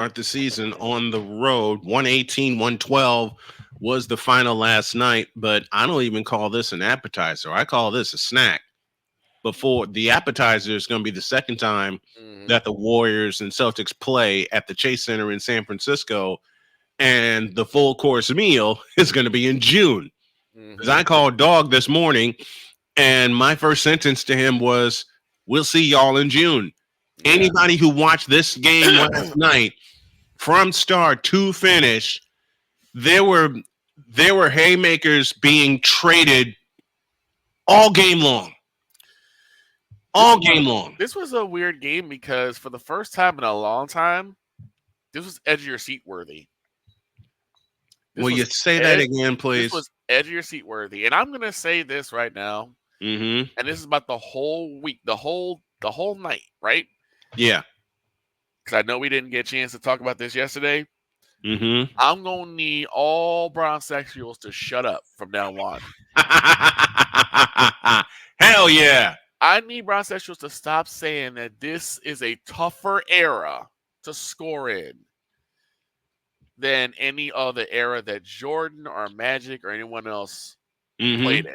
start the season on the road. 112 was the final last night, but I don't even call this an appetizer. I call this a snack. Before the appetizer is going to be the second time Hmm. that the Warriors and Celtics play at the Chase Center in San Francisco, and the full course meal is going to be in June. Because Hmm. I called Dog this morning, and my first sentence to him was, "We'll see y'all in June." Yeah. Anybody who watched this game last night from start to finish, there were haymakers being traded all game long, This all was game long. this was a weird game because for the first time in a long time, this was edge of your seat worthy. This Will you was say that ed- again, this please? was edge of your seat worthy, and I'm gonna say this right now, Mm-hmm. and this is about the whole week, the whole night, right? Yeah. Because I know we didn't get a chance to talk about this yesterday. Mm-hmm. I'm gonna need all bronsexuals to shut up from now on. Hell yeah. I need bronsexuals to stop saying that this is a tougher era to score in than any other era that Jordan or Magic or anyone else Mm-hmm. played in.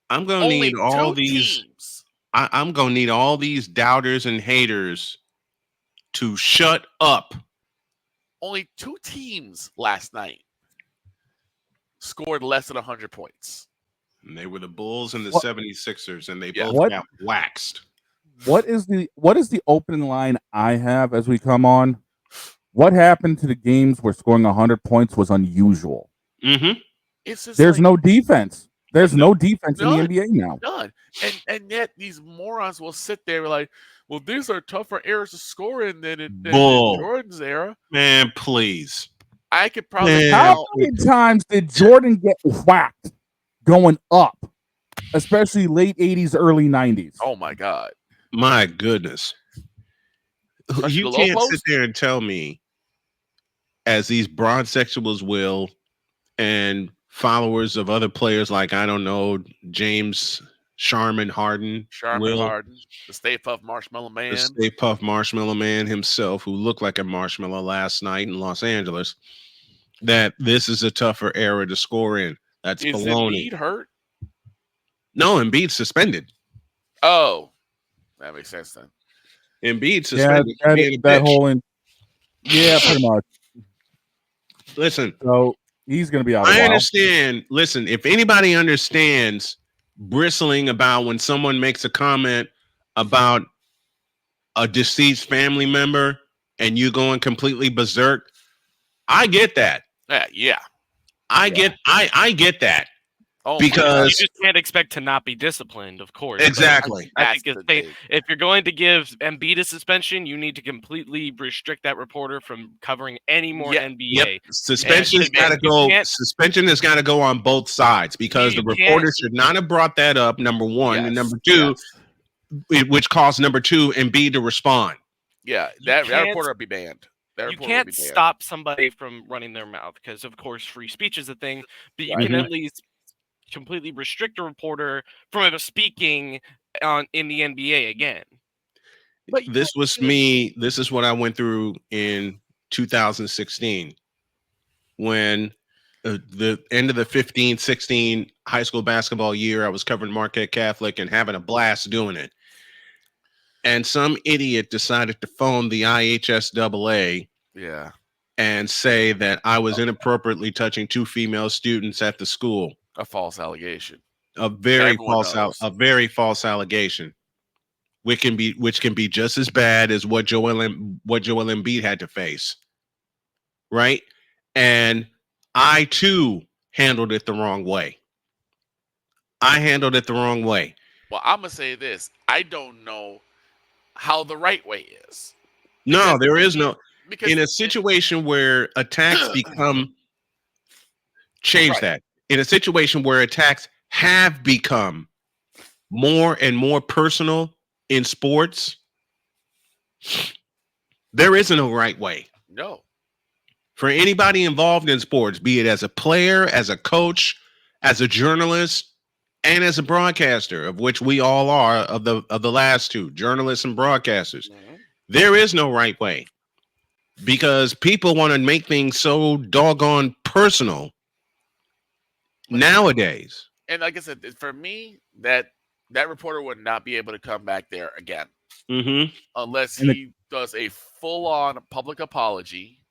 I'm gonna need Only all two these. teams, I'm gonna need all these doubters and haters to shut up. only two teams last night scored less than 100 points. And they were the Bulls and the What 76ers, and they Yeah. both what got waxed. what is the opening line I have as we come on? What happened to the games where scoring 100 points was unusual? Mm-hmm. It's just There's like no defense. There's no, no defense in the none, NBA now. none. And yet these morons will sit there and like, well, these are tougher eras to score in than in Bull. Jordan's era. Man, please. I could probably Man, How count. many times did Jordan get whacked going up, especially late 80s, early 90s? Oh my god, my goodness. especially You the low can't sit post. there and tell me, as these broad sexuals will, and followers of other players like, I don't know, James Sharman Harden Sharman will, Harden, the Stay Puft Marshmallow the Man, Stay Puff Marshmallow Man himself, who looked like a marshmallow last night in Los Angeles, that this is a tougher era to score in. That's is baloney. Embiid hurt? No, Embiid suspended. Oh, that makes sense then. Embiid Yeah, suspended for that being a that bitch. whole yeah, pretty much. Listen, So he's going to be out a I while. understand. Listen, if anybody understands bristling about when someone makes a comment about a deceased family member and you going completely berserk, I get that. Yeah. I I get that Oh my god, You because just can't expect to not be disciplined, of course. but exactly. I that's think the if, thing. if you're going to give Embiid a suspension, you need to completely restrict that reporter from covering any more Yeah, NBA. Yep. Suspension's And got to you go. can't- Suspension has got to go on both sides because the You can't- reporter should not have brought that up. Number one, and Yes, number two, yes. which caused number two and B to respond. Yeah, You that can't- reporter would be banned. That You reporter would can't be banned. stop somebody from running their mouth because, of course, free speech is a thing. But you Right. can at least completely restrict a reporter from speaking in the NBA again. But you This know, was me. This is what I went through in 2016 when the end of the 15-16 high school basketball year, I was covering Marquette Catholic and having a blast doing it. And some idiot decided to phone the IHSAA Yeah, and say that I was inappropriately touching two female students at the school. a false allegation. A very Everyone knows. a very false allegation, which can be just as bad as what Joel Embiid had to face, right? And I too handled it the wrong way. I handled it the wrong way. Well, I'm gonna say this: I don't know how the right way is. No, Because there is no. Because In a situation where attacks become, change Right. that. In a situation where attacks have become more and more personal in sports, there isn't a right way. no, For anybody involved in sports, be it as a player, as a coach, as a journalist, and as a broadcaster, of which we all are, of the last two, journalists and broadcasters, Mhm. there is no right way. because people want to make things so doggone personal nowadays. And like I said, for me, that reporter would not be able to come back there again Mm-hmm. unless And he does a full-on public apology.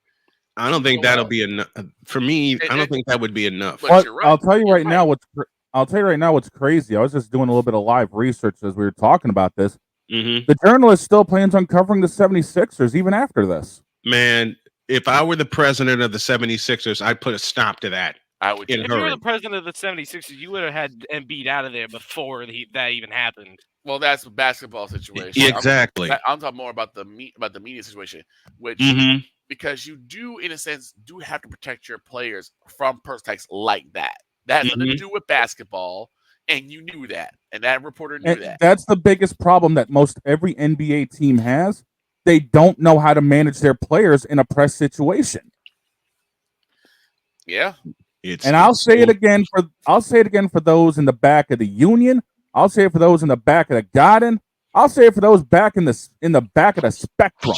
I don't think that'll be enough for me. I don't think that would be enough. But you're right. I'll tell you You're right now what's crazy. I was just doing a little bit of live research as we were talking about this. Mm-hmm. The journalist still plans on covering the 76ers even after this. Man, if I were the president of the 76ers, I'd put a stop to that. I would. In If you were the president of the 76ers, you would have had Embiid out of there before that even happened. Well, that's a basketball situation. Exactly. I'm talking more about the media situation, which Mm-hmm. because you do, in a sense, do have to protect your players from attacks like that. That has nothing to do with basketball, and you knew that, and that reporter knew that. That's the biggest problem that most every NBA team has. They don't know how to manage their players in a press situation. Yeah. I'll say it again for those in the back of the Union. I'll say it for those in the back of the Garden. I'll say it for those back in the back of the Spectrum.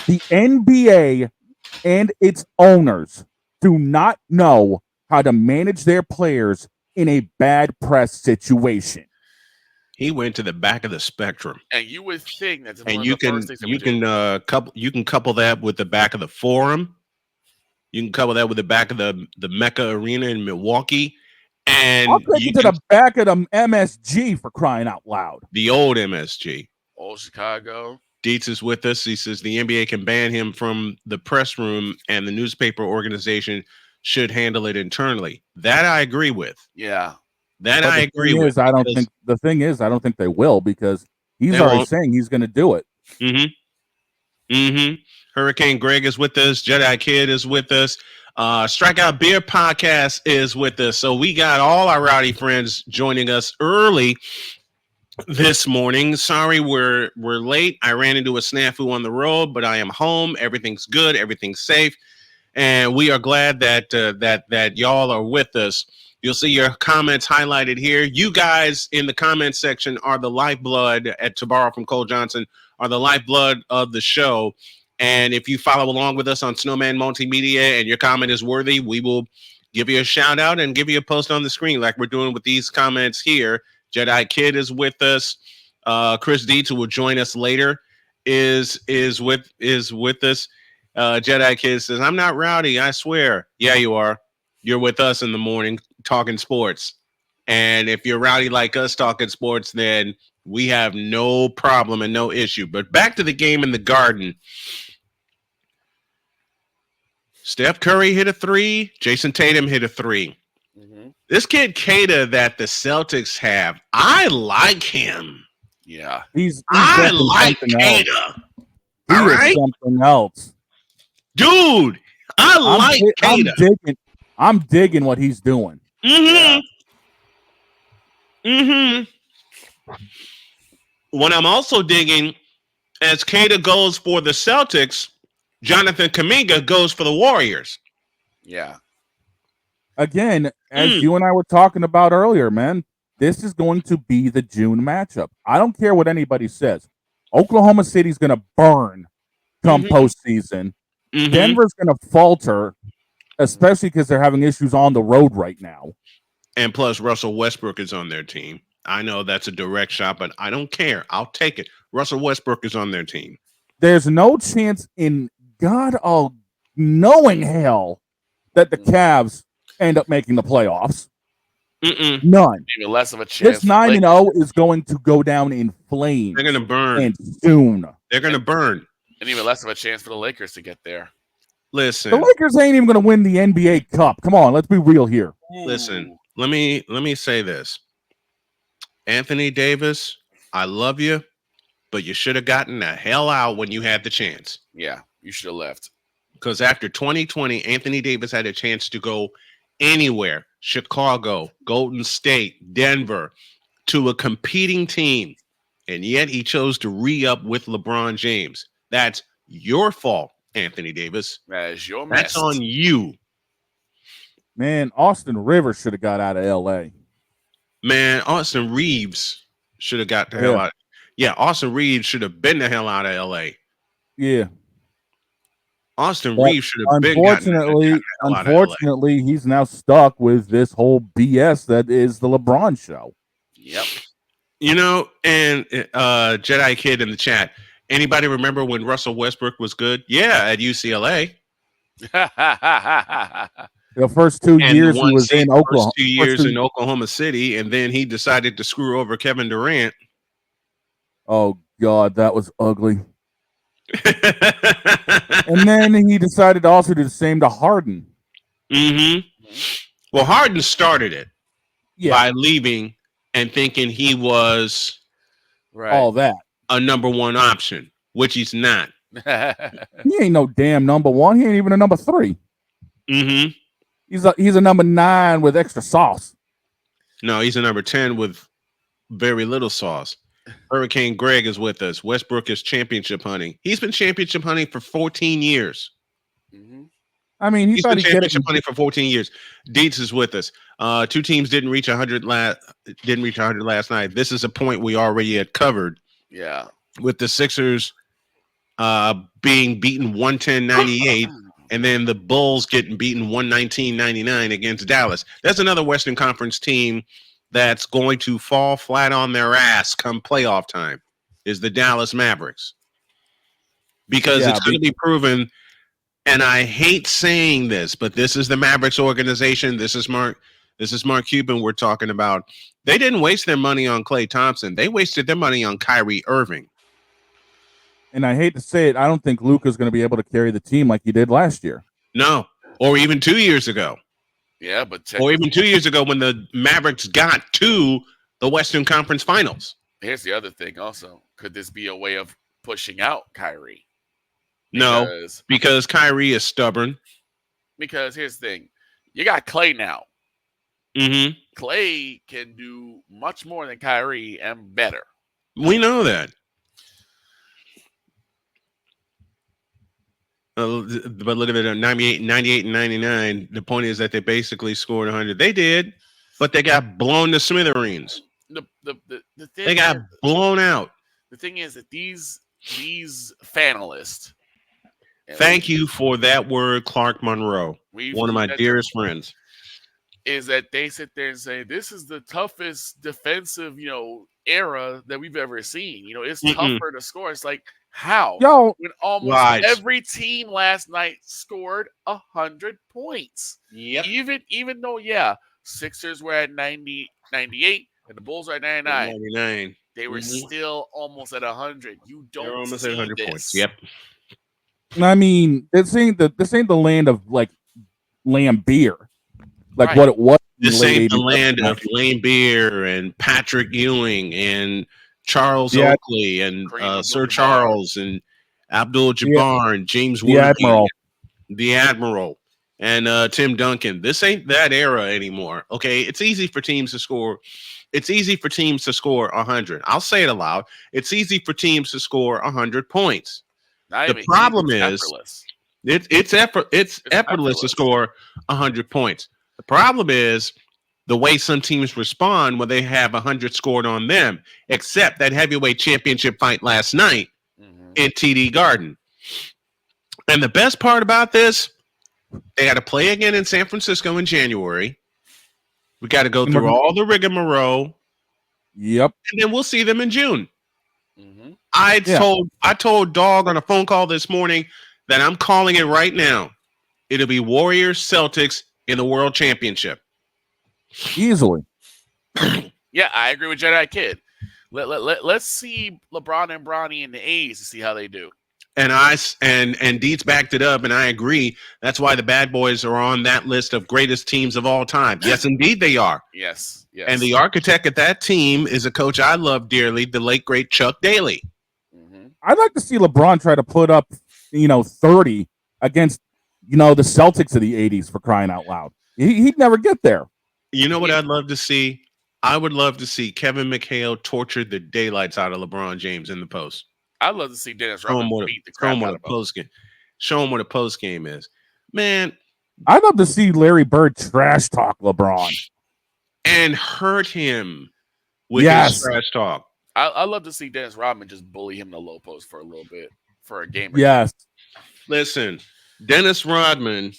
The NBA and its owners do not know how to manage their players in a bad press situation. He went to the back of the Spectrum, and you would think that's and you can couple that with the back of the Forum. You can couple that with the back of the Mecca Arena in Milwaukee, and I'll take you to the back of the MSG for crying out loud. The old MSG, old Chicago. Dietz is with us. He says the NBA can ban him from the press room, and the newspaper organization should handle it internally. That I agree with. Yeah. That I agree with. The thing is, I don't think they will because he's already saying he's going to do it. Mm-hmm. Mm-hmm. Hurricane Greg is with us. Jedi Kid is with us. Strikeout Beer Podcast is with us. So we got all our rowdy friends joining us early this morning. Sorry we're late. I ran into a snafu on the road, but I am home. Everything's good. Everything's safe. And we are glad that that y'all are with us. You'll see your comments highlighted here. You guys in the comment section are the lifeblood, to borrow from Cole Johnson, are the lifeblood of the show. And if you follow along with us on Snowman Multimedia and your comment is worthy, we will give you a shout out and give you a post on the screen like we're doing with these comments here. Jedi Kid is with us. Chris Dietz, who will join us later, is with us. Jedi Kid says, "I'm not rowdy, I swear." Yeah, you are. You're with us in the morning talking sports. And if you're rowdy like us talking sports, then we have no problem and no issue. But back to the game in the Garden. Steph Curry hit a 3. Jason Tatum hit a 3. Mm-hmm. This kid Kada that the Celtics have, I like him. Yeah. I like Kada. He is something else. Dude, Kada. I'm digging what he's doing. Mm-hmm. Mm-hmm. What I'm also digging, as Kada goes for the Celtics, Jonathan Kuminga goes for the Warriors. Yeah. Again, as you and I were talking about earlier, man, this is going to be the June matchup. I don't care what anybody says. Oklahoma City's going to burn come postseason. Mm-hmm. Denver's going to falter, especially because they're having issues on the road right now. And plus, Russell Westbrook is on their team. I know that's a direct shot, but I don't care. I'll take it. Russell Westbrook is on their team. There's no chance in God all knowing hell that the Cavs end up making the playoffs. Mm-mm. None. Even less of a chance. This 9-0 is going to go down in flames. They're going to burn. And soon. They're going to burn. And even less of a chance for the Lakers to get there. Listen. The Lakers ain't even going to win the NBA Cup. Come on, let's be real here. Listen, let me say this. Anthony Davis, I love you, but you should have gotten the hell out when you had the chance. Yeah, you should have left. Because after 2020, Anthony Davis had a chance to go anywhere. Chicago, Golden State, Denver, to a competing team. And yet he chose to re-up with LeBron James. That's your fault, Anthony Davis. That is your mess. That's on you. Man, Austin Rivers should have got out of L.A. Man, Austin Reeves should have got the hell out. Yeah, Austin Reeves should have been the hell out of L.A. Yeah. Austin But Reeves should have been gotten the hell out of LA. unfortunately, he's now stuck with this whole BS that is the LeBron show. Yep. You know, and Jedi Kid in the chat. Anybody remember when Russell Westbrook was good? Yeah, at UCLA. The first 2 And years the he was in Oklahoma. First 2 years in Oklahoma City, and then he decided to screw over Kevin Durant. Oh God, that was ugly. And then he decided to also do the same to Harden. Well, Harden started it Yeah, by leaving and thinking he was all that. a number one option, which he's not. He ain't no damn number one. He ain't even a number 3. He's a number 9 with extra sauce. No, he's a number 10 with very little sauce. Hurricane Greg is with us. Westbrook is championship hunting. He's been championship hunting for 14 years. I mean, he's been championship hunting for 14 years. Dietz is with us. 2 teams didn't reach 100 last night. This is a point we already had covered. Yeah. With the Sixers being beaten 110-98, and then the Bulls getting beaten 119-99 against Dallas. That's another Western Conference team that's going to fall flat on their ass come playoff time, is the Dallas Mavericks. Because it's going to be proven, and I hate saying this, but this is the Mavericks organization. This is Mark Cuban we're talking about. They didn't waste their money on Klay Thompson. They wasted their money on Kyrie Irving. And I hate to say it, I don't think Luka's going to be able to carry the team like he did last year. No, or even 2 years ago. Yeah, but or even 2 years ago when the Mavericks got to the Western Conference Finals. Here's the other thing also. Could this be a way of pushing out Kyrie? No, because Kyrie is stubborn. Because here's the thing. You got Klay now. Klay can do much more than Kyrie and better. We know that. But look at it, 98, and 99. The point is that they basically scored 100. They did, but they got blown to smithereens. The thing they got blown out. The thing is that these fanalists. Thank you for that word, Clark Monroe, one of my dearest friends. Is that they sit there and say this is the toughest defensive, era that we've ever seen. It's tougher to score. It's like, how? When almost every team last night scored 100 points. Yep. Even though, Sixers were at 98 and the Bulls are at 99. They were still almost at 100. You don't They're almost see at 100 this. points. Yep. I mean, this ain't the land of like Lambeer, like what it was. This ain't the land of Lambeer and Patrick Ewing and Charles Oakley and Sir Charles and Abdul Jabbar and James Worthy, the Admiral, and Tim Duncan. This ain't that era anymore. Okay, it's easy for teams to score. It's easy for teams to score 100. I'll say it aloud. It's easy for teams to score 100 points. The problem is it's effortless to score 100 points. The problem is the way some teams respond when they have 100 scored on them, except that heavyweight championship fight last night in TD Garden. And the best part about this, they got to play again in San Francisco in January. We got to go through all the rigmarole. Yep. And then we'll see them in June. I told Dog on a phone call this morning that I'm calling it right now. It'll be Warriors Celtics in the World Championship. Easily. Yeah, I agree with Jedi Kid. Let's see LeBron and Bronny and the A's to see how they do. And Dietz backed it up, and I agree. That's why the Bad Boys are on that list of greatest teams of all time. Yes, indeed they are. Yes. And the architect of that team is a coach I love dearly, the late, great Chuck Daly. I'd like to see LeBron try to put up, 30 against, the Celtics of the 80s, for crying out loud. He'd never get there. You know what I'd love to see? I would love to see Kevin McHale torture the daylights out of LeBron James in the post. I'd love to see Dennis Rodman beat the crap out of him. Show him what a post game is. Man, I'd love to see Larry Bird trash talk LeBron. And hurt him with his trash talk. I'd love to see Dennis Rodman just bully him in the low post for a little bit, for a game or two. Listen, Dennis Rodman,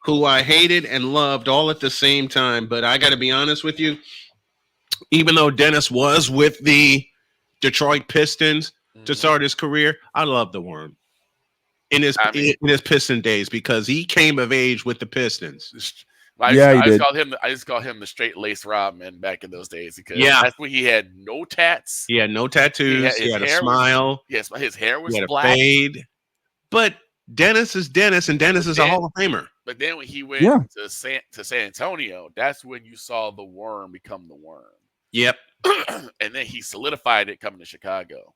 who I hated and loved all at the same time. But I got to be honest with you, even though Dennis was with the Detroit Pistons to start his career, I love the Worm in his Piston days because he came of age with the Pistons. I just call him the straight lace Rodman back in those days because that's when he had no tats. He had no tattoos. He had a smile. Yes, his hair was he had black. A fade. But Dennis is Dennis, and Dennis is a Hall of Famer. But then when he went to San Antonio, that's when you saw the Worm become the Worm. Yep. And then he solidified it coming to Chicago.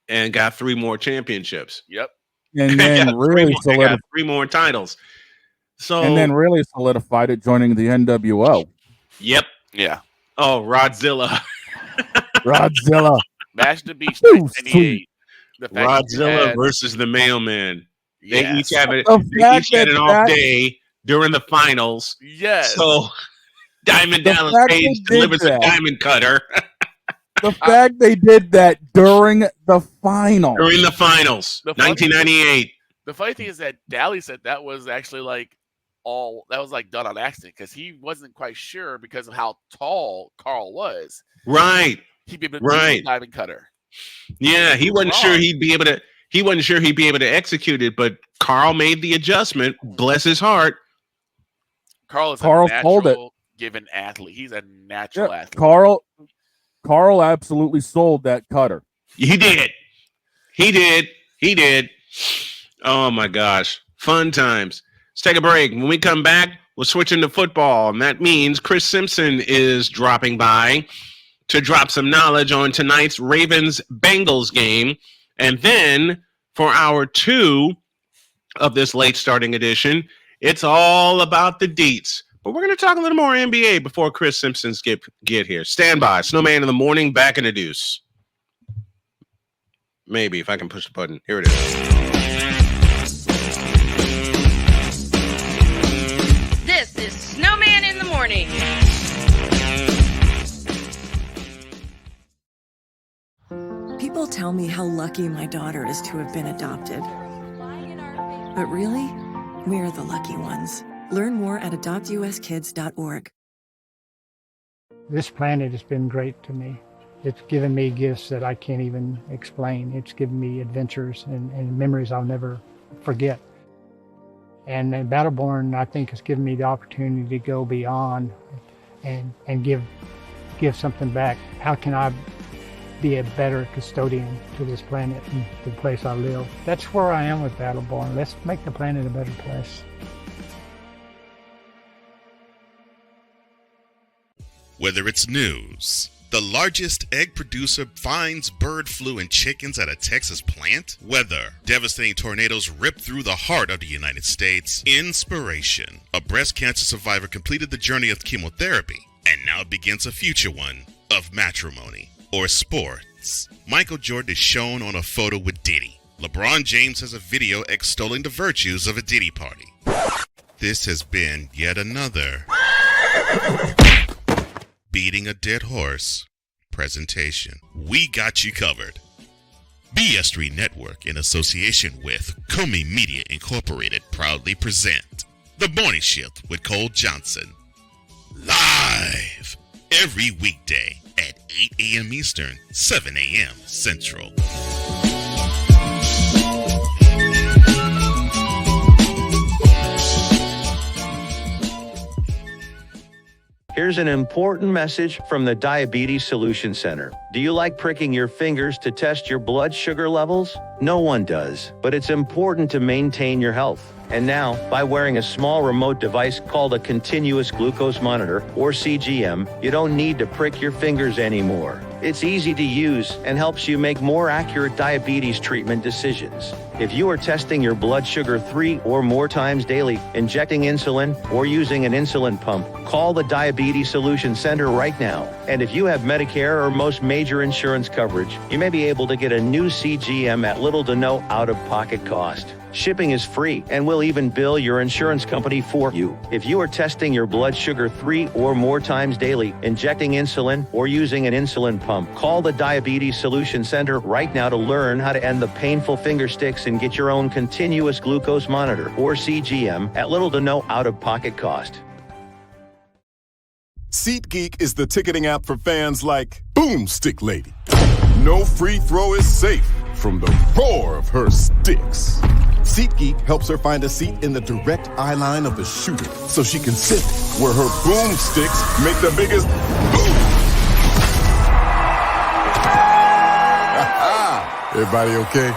And got 3 more championships. Yep. And then really solidified 3 more titles. So and then really solidified it joining the NWO. Yep. Yeah. Oh, Rodzilla. Rodzilla. Bash the Beach 1998. Rodzilla versus the Mailman. Yes. They each had an off day during the finals. Yes. So Diamond Dallas Page delivers a diamond cutter. The fact they did that during the finals. 1998. The funny thing is that Daly said that was actually done on accident because he wasn't quite sure because of how tall Carl was. Right. He'd be able to do a diamond cutter. Yeah, he wasn't sure he'd be able to. He wasn't sure he'd be able to execute it, but Carl made the adjustment. Bless his heart. Carl's a natural given athlete. He's a natural athlete. Carl absolutely sold that cutter. He did. Oh my gosh. Fun times. Let's take a break. When we come back, we'll switch into football. And that means Chris Simpson is dropping by to drop some knowledge on tonight's Ravens-Bengals game. And then for hour 2 of this late starting edition, it's all about the deets. But we're going to talk a little more NBA before Chris Simpson's get here. Stand by. Snowman in the morning, back in the deuce. Maybe, if I can push the button. Here it is. This is Snowman in the morning. People tell me how lucky my daughter is to have been adopted. But really, we're the lucky ones. Learn more at adoptuskids.org. This planet has been great to me. It's given me gifts that I can't even explain. It's given me adventures and memories I'll never forget. And Battleborn, I think, has given me the opportunity to go beyond and give something back. How can I be a better custodian to this planet and the place I live? That's where I am with Battleborn. Let's make the planet a better place. Whether it's news, the largest egg producer finds bird flu in chickens at a Texas plant, weather, devastating tornadoes rip through the heart of the United States, inspiration, a breast cancer survivor completed the journey of chemotherapy and now begins a future one of matrimony or sports. Michael Jordan is shown on a photo with Diddy. LeBron James has a video extolling the virtues of a Diddy party. This has been yet another Beating a Dead Horse presentation. We got you covered. BS3 Network, in association with Comey Media Incorporated, proudly present The Morning Shift with Cole Johnson. Live every weekday at 8 a.m. Eastern, 7 a.m. Central. Here's an important message from the Diabetes Solution Center. Do you like pricking your fingers to test your blood sugar levels? No one does, but it's important to maintain your health. And now, by wearing a small remote device called a continuous glucose monitor, or CGM, you don't need to prick your fingers anymore. It's easy to use and helps you make more accurate diabetes treatment decisions. If you are testing your blood sugar 3 or more times daily, injecting insulin, or using an insulin pump, call the Diabetes Solution Center right now. And if you have Medicare or most major insurance coverage, you may be able to get a new CGM at little to no out-of-pocket cost. Shipping is free, and we'll even bill your insurance company for you. If you are testing your blood sugar 3 or more times daily, injecting insulin, or using an insulin pump, call the Diabetes Solution Center right now to learn how to end the painful finger sticks and get your own continuous glucose monitor, or CGM, at little to no out-of-pocket cost. SeatGeek is the ticketing app for fans like Boomstick Lady. No free throw is safe from the roar of her sticks. SeatGeek helps her find a seat in the direct eye line of the shooter so she can sit where her boomsticks make the biggest boom. Everybody okay?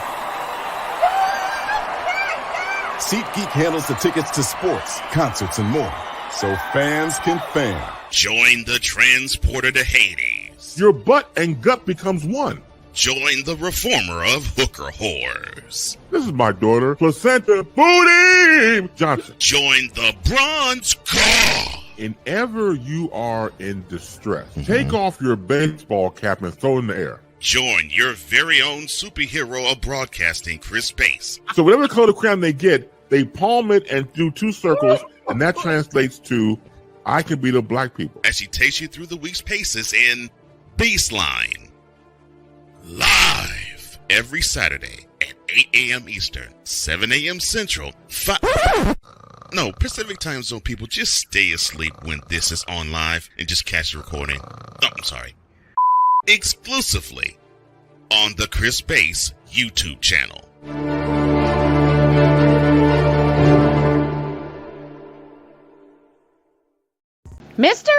SeatGeek handles the tickets to sports, concerts, and more, so fans can fan. Join the transporter to Hades. Your butt and gut becomes one. Join the reformer of hooker whores. This is my daughter, Placenta Booty Johnson. Join the bronze car. Whenever you are in distress, take off your baseball cap and throw it in the air. Join your very own superhero of broadcasting, Chris Bass. So whatever color crayon they get, they palm it and do 2 circles, and that translates to, I can beat up black people. As she takes you through the week's paces in Baseline. Live every Saturday at 8 a.m. Eastern, 7 a.m. Central, Pacific Time Zone people, just stay asleep when this is on live and just catch the recording. Oh, I'm sorry. Exclusively on the Chris Bass YouTube channel. Mister,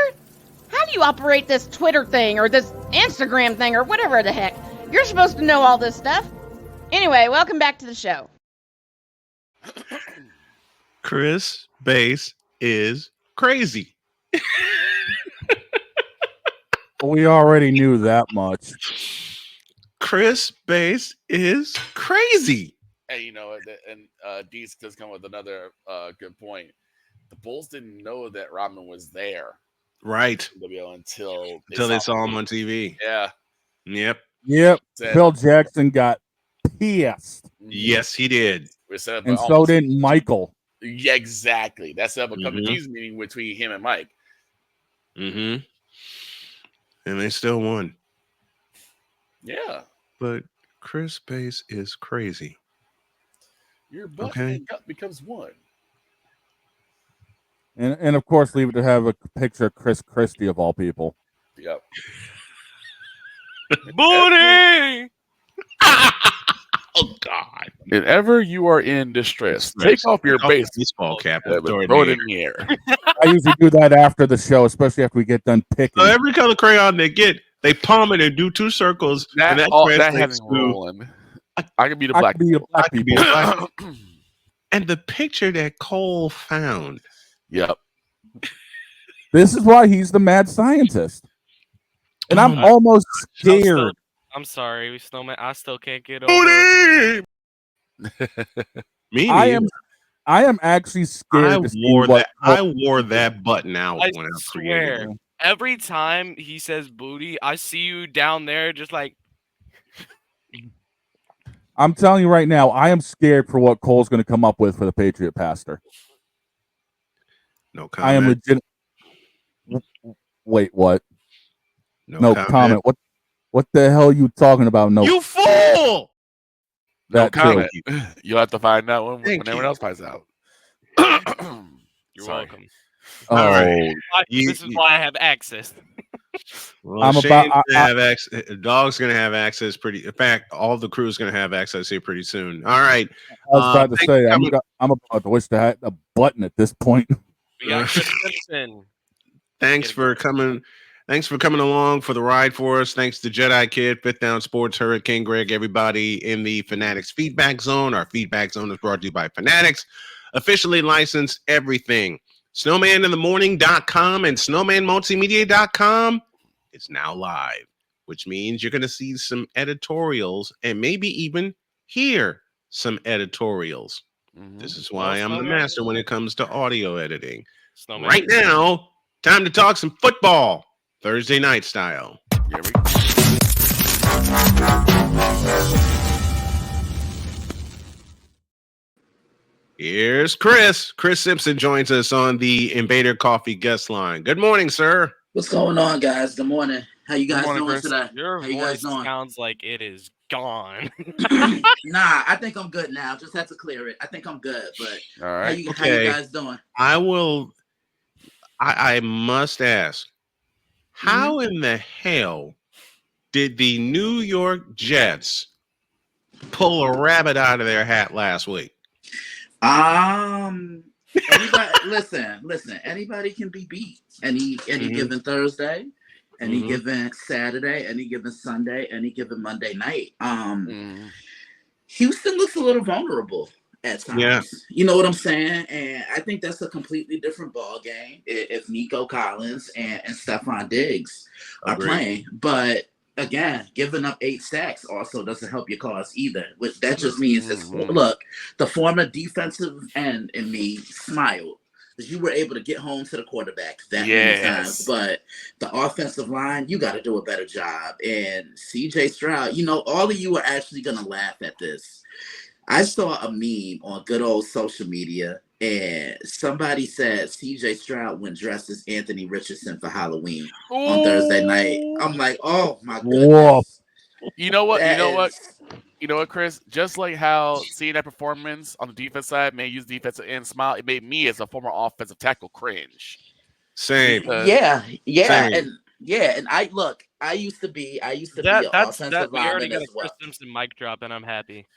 how do you operate this Twitter thing or this Instagram thing or whatever the heck? You're supposed to know all this stuff. Anyway, welcome back to the show. Chris Bass is crazy. We already knew that much. Chris Bass is crazy. Hey, you know, and Dees does come with another good point. The Bulls didn't know that Rodman was there. Right. Until they saw him on TV. Yeah. Yep. Phil Jackson got pissed. Yes, he did. And so did Michael. Yeah, exactly. That's up a coming meeting between him and Mike. Mm-hmm. And they still won. Yeah. But Chris Bass is crazy. Your butt and gut becomes one. And of course, leave it to have a picture of Chris Christie of all people. Yep. Booty! Oh, God. Whenever you are in distress, take off your baseball cap and throw it in the air. I usually do that after the show, especially after we get done picking. So every color crayon they get, they palm it and do 2 circles. That translates having rolling. I can be the black people. And the picture that Cole found. Yep. This is why he's the mad scientist. And I'm almost scared. I'm sorry, Snowman. I still can't get over it. Me I am actually scared. I wore that button out when I swear. Every time he says booty, I see you down there just like. I'm telling you right now, I am scared for what Cole's going to come up with for the Patriot pastor. No comment. I am legit. Wait, what? No comment. What the hell are you talking about? No, you fool! No comment. You'll have to find out when everyone else finds out. You're welcome. Oh, all right. This is why I have access. Well, Dog's gonna have access pretty. In fact, all the crew's gonna have access here pretty soon. All right. I was about to say I'm about to wish to have a button at this point. We got Chris Simpson. Thanks for coming along for the ride for us. Thanks to Jedi Kid, Fifth Down Sports, Hurricane Greg, everybody in the Fanatics Feedback Zone. Our Feedback Zone is brought to you by Fanatics, officially licensed everything. SnowmanInTheMorning.com and SnowmanMultimedia.com is now live, which means you're going to see some editorials and maybe even hear some editorials. Mm-hmm. This is why I'm the master when it comes to audio editing. Snowman. Right now, time to talk some football, Thursday night style. Here we go. Here's Chris. Chris Simpson joins us on the Invader Coffee guest line. Good morning, sir. What's going on, guys? Good morning. How you Good guys morning, doing Chris. today? Your How you guys voice doing? sounds like it is gone. Nah, I think I'm good now. Just had to clear it. I think I'm good. But All how right. you Okay. guys doing? I must ask, how in the hell did the New York Jets pull a rabbit out of their hat last week? Anybody listen, anybody can be beat any given Thursday, any given Saturday, any given Sunday, any given Monday night. Houston looks a little vulnerable at times. Yeah. You know what I'm saying? And I think that's a completely different ball game if Nico Collins and Stephon Diggs are Agreed. playing. But again, giving up 8 sacks also doesn't help your cause either. Which that just means it's look, the former defensive end in me smiled because you were able to get home to the quarterback that many times. But the offensive line, you got to do a better job. And CJ Stroud, all of you are actually going to laugh at this. I saw a meme on good old social media, and somebody said CJ Stroud went dressed as Anthony Richardson for Halloween on Thursday night. I'm like, oh my goodness. Whoa. You know what? That You know what? is- You know what, Chris? Just like how seeing that performance on the defense side made you defensive end smile, it made me as a former offensive tackle cringe. Same. Yeah, Same. and I used to be an That's offensive we already lineman got a as well. Chris Simpson mic drop, and I'm happy.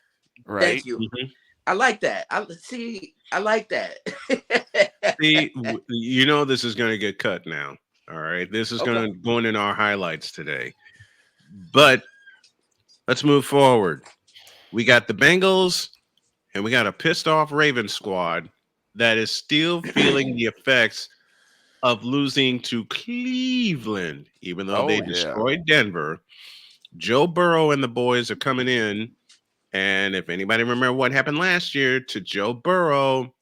Right? Thank you. I like that. I like that. See, this is going to get cut now. All right. This is going to go in our highlights today. But let's move forward. We got the Bengals and we got a pissed off Ravens squad that is still feeling the effects of losing to Cleveland, even though they destroyed Denver. Joe Burrow and the boys are coming in. And if anybody remember what happened last year to Joe Burrow,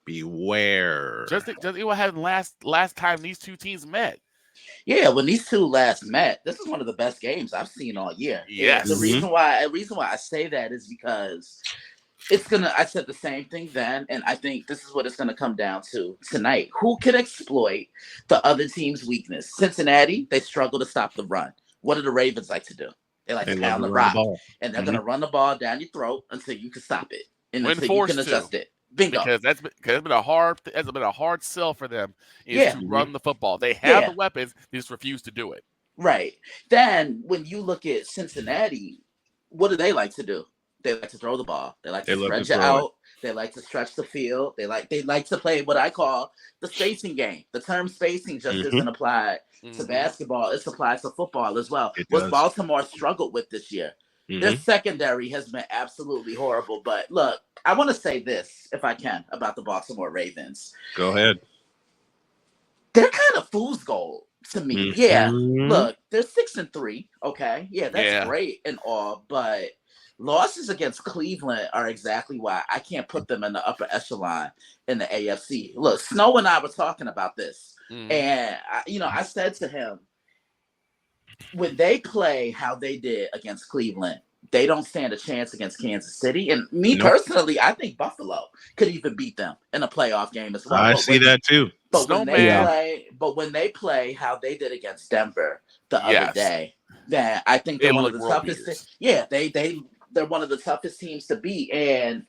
beware. Just what happened last time these two teams met. Yeah, when these two last met, this is one of the best games I've seen all year. Yes. And the reason why I say that is because I said the same thing then, and I think this is what it's gonna come down to tonight. Who can exploit the other team's weakness? Cincinnati, they struggle to stop the run. What do the Ravens like to do? They like to pound the rock. And they're gonna run the ball down your throat until you can stop it. And until you can adjust it. Bingo. Because that's been a hard sell for them to run the football. They have the weapons, they just refuse to do it. Right. Then when you look at Cincinnati, what do they like to do? They like to throw the ball. They like to stretch it out. They like to stretch the field. They like to play what I call the spacing game. The term spacing just isn't applied to basketball. It's applied to football as well. What Baltimore struggled with this year. Their secondary has been absolutely horrible. But look, I want to say this, if I can, about the Baltimore Ravens. Go ahead. They're kind of fool's gold to me. Yeah. Look, they're 6-3. Okay. Yeah, that's great and all. But losses against Cleveland are exactly why I can't put them in the upper echelon in the AFC. Look, Snow and I were talking about this. And, I said to him, when they play how they did against Cleveland, they don't stand a chance against Kansas City. And me personally, I think Buffalo could even beat them in a playoff game as well. I see that too. But when they play how they did against Denver the other day, then I think they're one of the toughest. They're one of the toughest teams to beat. And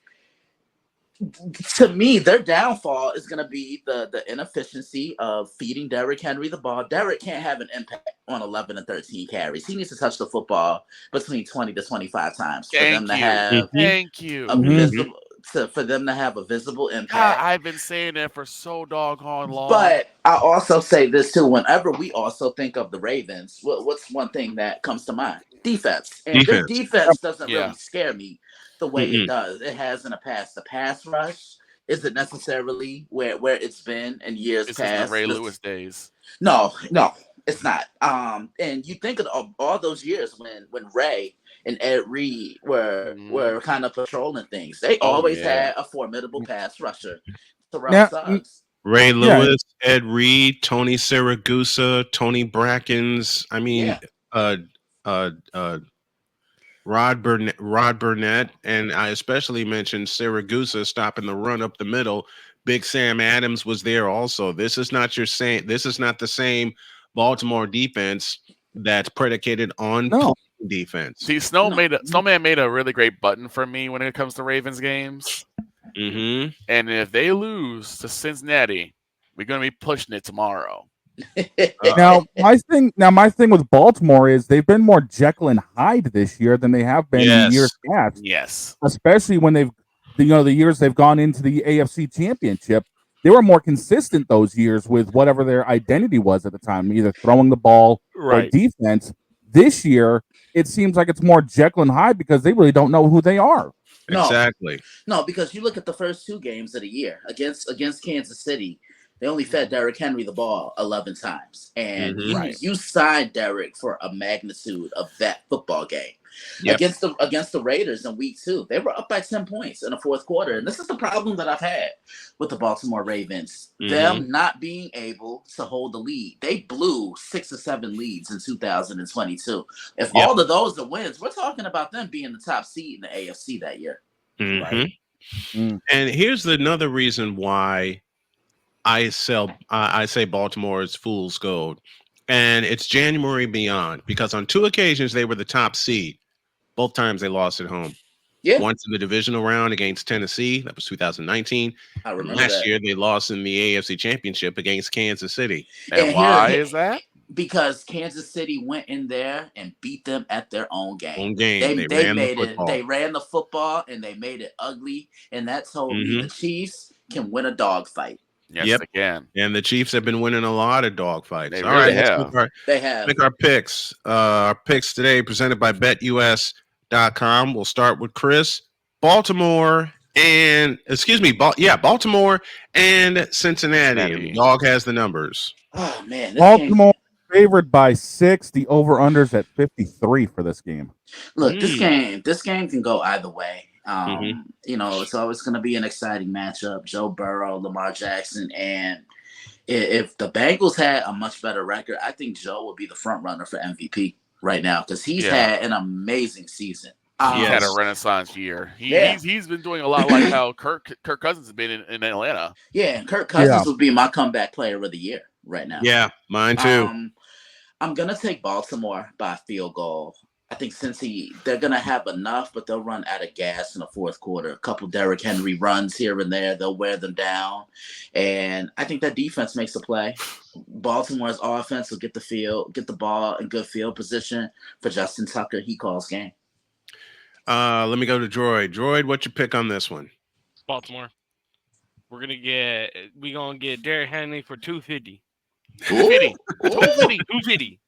to me, their downfall is going to be the inefficiency of feeding Derrick Henry the ball. Derrick can't have an impact on 11 and 13 carries. He needs to touch the football between 20 to 25 times for them to have for them to have a visible impact. God, I've been saying that for so doggone long. But I also say this too. Whenever we also think of the Ravens, what's one thing that comes to mind? Defense. And their defense doesn't really scare me the way it does. It has in the past. The pass rush isn't necessarily where it's been in years past. This is the Ray Lewis days. No, it's not. And you think of all those years when Ray and Ed Reed were kind of patrolling things. They always had a formidable pass rusher. Ray Lewis, Ed Reed, Tony Siragusa, Tony Brackens. I mean, Rod Burnett, and I especially mentioned Siragusa stopping the run up the middle. Big Sam Adams was there also. This is not the same Baltimore defense that's predicated on No. defense. See, Snowman made a really great button for me when it comes to Ravens games. Mm-hmm. And if they lose to Cincinnati, we're going to be pushing it tomorrow. Now my thing with Baltimore is they've been more Jekyll and Hyde this year than they have been in years past. Yes. Especially when the years they've gone into the AFC Championship, they were more consistent those years with whatever their identity was at the time, either throwing the ball or defense. This year, it seems like it's more Jekyll and Hyde because they really don't know who they are. No. Exactly. No, because you look at the first 2 games of the year against Kansas City. They only fed Derrick Henry the ball 11 times. And you signed Derrick for a magnitude of that football game. Yep. Against the Raiders in week 2. They were up by 10 points in the fourth quarter. And this is the problem that I've had with the Baltimore Ravens. Them not being able to hold the lead. They blew 6 or 7 leads in 2022. If all of those are wins, we're talking about them being the top seed in the AFC that year. Right? And here's another reason why I say Baltimore is fool's gold, and it's January beyond, because on 2 occasions they were the top seed. Both times they lost at home. Yeah. Once in the divisional round against Tennessee, that was 2019. I remember Last that. year they lost in the AFC Championship against Kansas City. And why is that? Because Kansas City went in there and beat them at their own game. They ran the football and they made it ugly, and that told me the Chiefs can win a dogfight. Yes, they can. And the Chiefs have been winning a lot of dogfights. They All really right, have. They have. Pick our picks. Our picks today presented by BetUS.com. We'll start with Chris. Baltimore and Cincinnati. And the dog has the numbers. Oh man, Baltimore favored by 6. The over/unders at 53 for this game. Look, this game can go either way. It's always going to be an exciting matchup. Joe Burrow, Lamar Jackson, and if the Bengals had a much better record, I think Joe would be the front runner for MVP right now because he's had an amazing season. He had a renaissance year. He's been doing a lot like how Kirk Cousins has been in Atlanta. Yeah, and Kirk Cousins would be my comeback player of the year right now. Yeah, mine too. I'm going to take Baltimore by a field goal. I think they're going to have enough, but they'll run out of gas in the fourth quarter. A couple Derrick Henry runs here and there. They'll wear them down. And I think that defense makes a play. Baltimore's offense will get the ball in good field position for Justin Tucker. He calls game. Let me go to Droid. Droid, what's your pick on this one? Baltimore. We're gonna get Derrick Henry for 250. 250.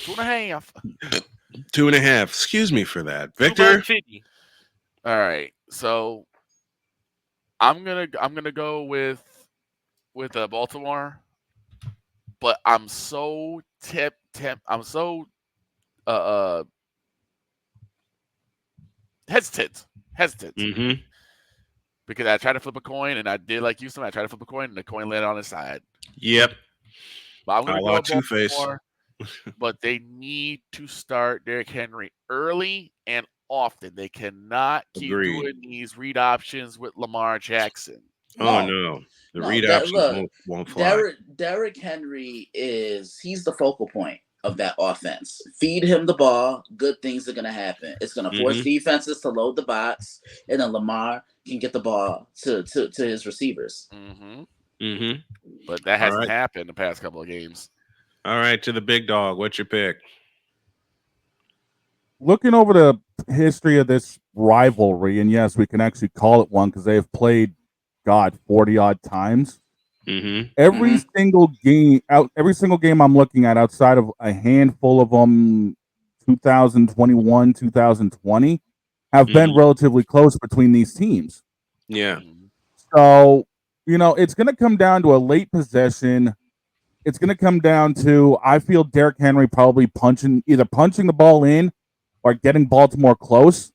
2.5. 2.5. Excuse me for that, Victor. All right, so I'm gonna go with Baltimore, but I'm so hesitant. Because I tried to flip a coin and I did like Houston. I tried to flip a coin and the coin landed on his side. Yep. But I'm gonna go Two-Face. Baltimore. But they need to start Derrick Henry early and often. They cannot keep doing these read options with Lamar Jackson. Oh no, the read options won't fly. Derrick Henry he's the focal point of that offense. Feed him the ball, good things are gonna happen. It's gonna force defenses to load the box, and then Lamar can get the ball to his receivers. But that hasn't happened the past couple of games. All right, to the big dog. What's your pick? Looking over the history of this rivalry, and yes, we can actually call it one because they have played, 40-odd times. Every single game I'm looking at outside of a handful of them, 2021, 2020, have been relatively close between these teams. Yeah. So, it's going to come down to a late possession. It's going to come down to, I feel Derrick Henry probably either punching the ball in or getting Baltimore close.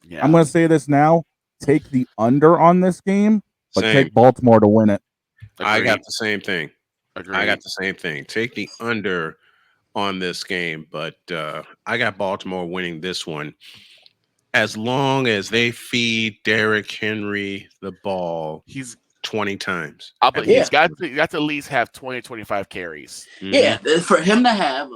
Yeah. I'm going to say this now. Take the under on this game, but take Baltimore to win it. I got the same thing. Take the under on this game, but I got Baltimore winning this one. As long as they feed Derrick Henry the ball He's 20 times. but he's got to at least have 20, 25 carries. Yeah, for him to have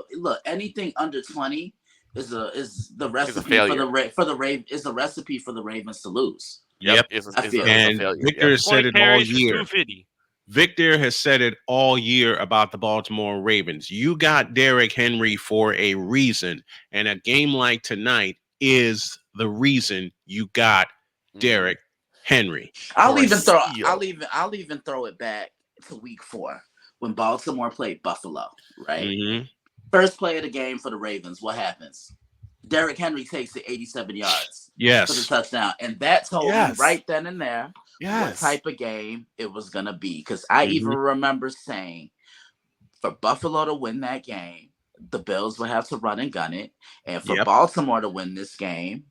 anything under 20 is the recipe for the recipe for the Ravens to lose. Yep. I feel and Victor has said it all year. 250. Victor has said it all year about the Baltimore Ravens. You got Derrick Henry for a reason, and a game like tonight is the reason you got Derrick Henry. I'll even throw it back to week 4 when Baltimore played Buffalo, right? First play of the game for the Ravens, what happens? Derrick Henry takes it 87 yards for the touchdown. And that told me right then and there what type of game it was going to be. Because I even remember saying for Buffalo to win that game, the Bills would have to run and gun it. And for Baltimore to win this game,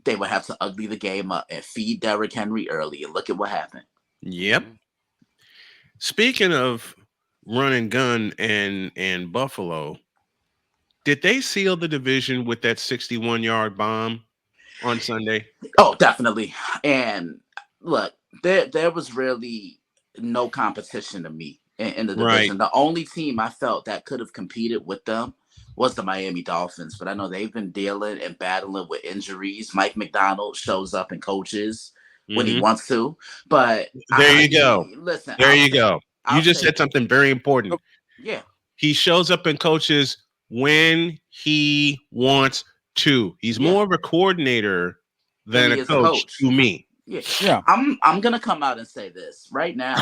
they would have to ugly the game up and feed Derrick Henry early. And look at what happened. Yep. Speaking of run and gun and Buffalo, did they seal the division with that 61-yard bomb on Sunday? Oh, definitely. And look, there was really no competition to me in the division. The only team I felt that could have competed with them was the Miami Dolphins. But I know they've been dealing and battling with injuries. Mike McDonald shows up and coaches when he wants to. But there you go. Listen, there you go. You just said something very important. Yeah. He shows up and coaches when he wants to. He's more of a coordinator than a coach to me. Yeah. I'm gonna come out and say this right now.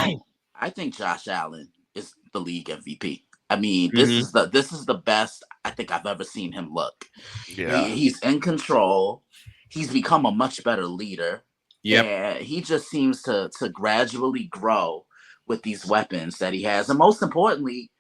I think Josh Allen is the league MVP. I mean, this is the best I think I've ever seen him look. Yeah. He's in control. He's become a much better leader. Yeah. He just seems to gradually grow with these weapons that he has. And most importantly,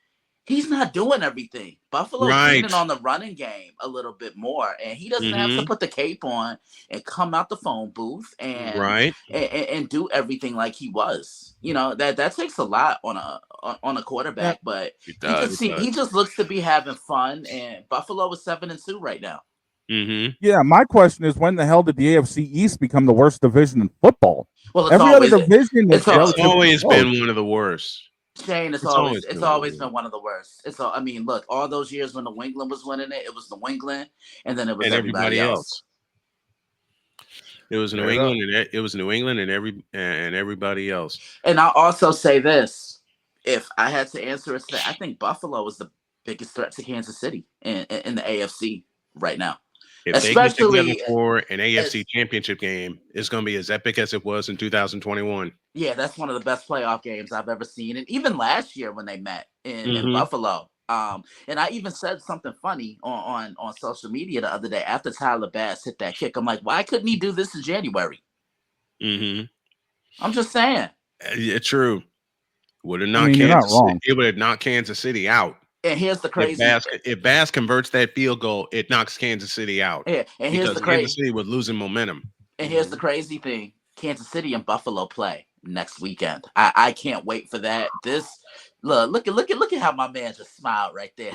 he's not doing everything. Buffalo's leaning on the running game a little bit more, and he doesn't have to put the cape on and come out the phone booth and do everything like he was. You know, that takes a lot on a quarterback, but he just looks to be having fun. And Buffalo is 7-2 right now. Yeah, my question is, when the hell did the AFC East become the worst division in football? Well, every other division it's always been one of the worst. Shane, it's always been one of the worst. I mean, look, all those years when New England was winning it was New England, and then it was everybody else. It was New England, and it was New England, and everybody else. And I'll also say this: if I had to answer it today, I think Buffalo is the biggest threat to Kansas City in the AFC right now. If they get together for an AFC championship game, it's going to be as epic as it was in 2021. Yeah, that's one of the best playoff games I've ever seen. And even last year when they met in Buffalo. And I even said something funny on social media the other day after Tyler Bass hit that kick. I'm like, why couldn't he do this in January? I'm just saying. Yeah, true. Would have knocked Kansas City. It would have knocked Kansas City out. And here's the crazy. If Bass converts that field goal, it knocks Kansas City out. Yeah, and here's the crazy. Kansas City was losing momentum. And here's the crazy thing: Kansas City and Buffalo play next weekend. I can't wait for that. Look at how my man just smiled right there.